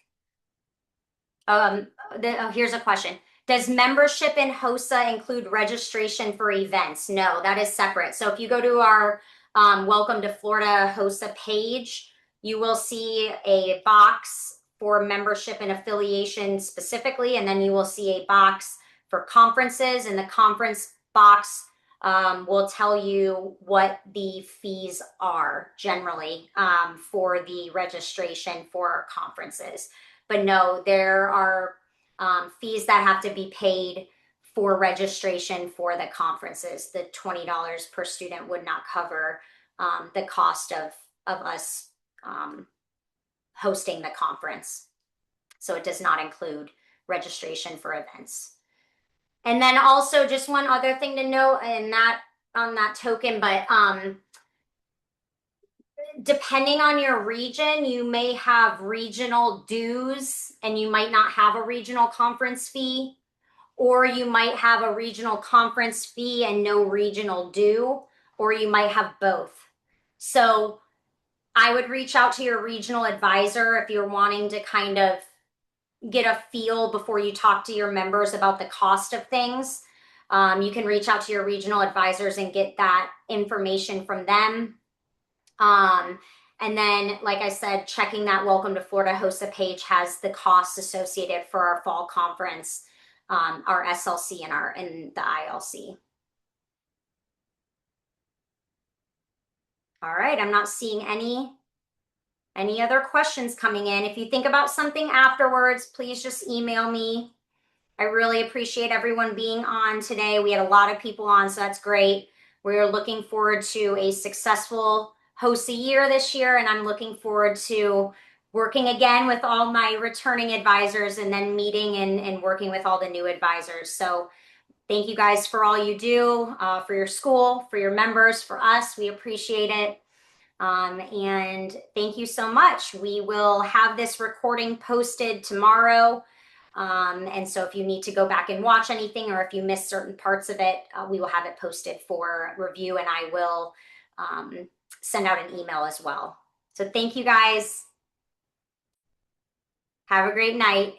Here's a question. Does membership in HOSA include registration for events? No, that is separate. So if you go to our Welcome to Florida HOSA page, you will see a box for membership and affiliation specifically, and then you will see a box for conferences, and the conference box will tell you what the fees are generally for the registration for conferences. But no, there are fees that have to be paid for registration for the conferences. The $20 per student would not cover the cost of us hosting the conference. So it does not include registration for events. And then also just one other thing to note, and that on that token, but depending on your region, you may have regional dues and you might not have a regional conference fee, or you might have a regional conference fee and no regional due, or you might have both. So I would reach out to your regional advisor if you're wanting to kind of get a feel before you talk to your members about the cost of things. You can reach out to your regional advisors and get that information from them. And then, like I said, checking that Welcome to Florida HOSA page has the costs associated for our fall conference, our SLC and the ILC. All right, I'm not seeing any other questions coming in. If you think about something afterwards, please just email me. I really appreciate everyone being on today. We had a lot of people on, so that's great. We're looking forward to a successful HOSA year this year, and I'm looking forward to working again with all my returning advisors and then meeting and working with all the new advisors. So thank you guys for all you do, for your school, for your members, for us. We appreciate it. And thank you so much. We will have this recording posted tomorrow. And so if you need to go back and watch anything, or if you missed certain parts of it, we will have it posted for review, and I will send out an email as well. So thank you guys. Have a great night.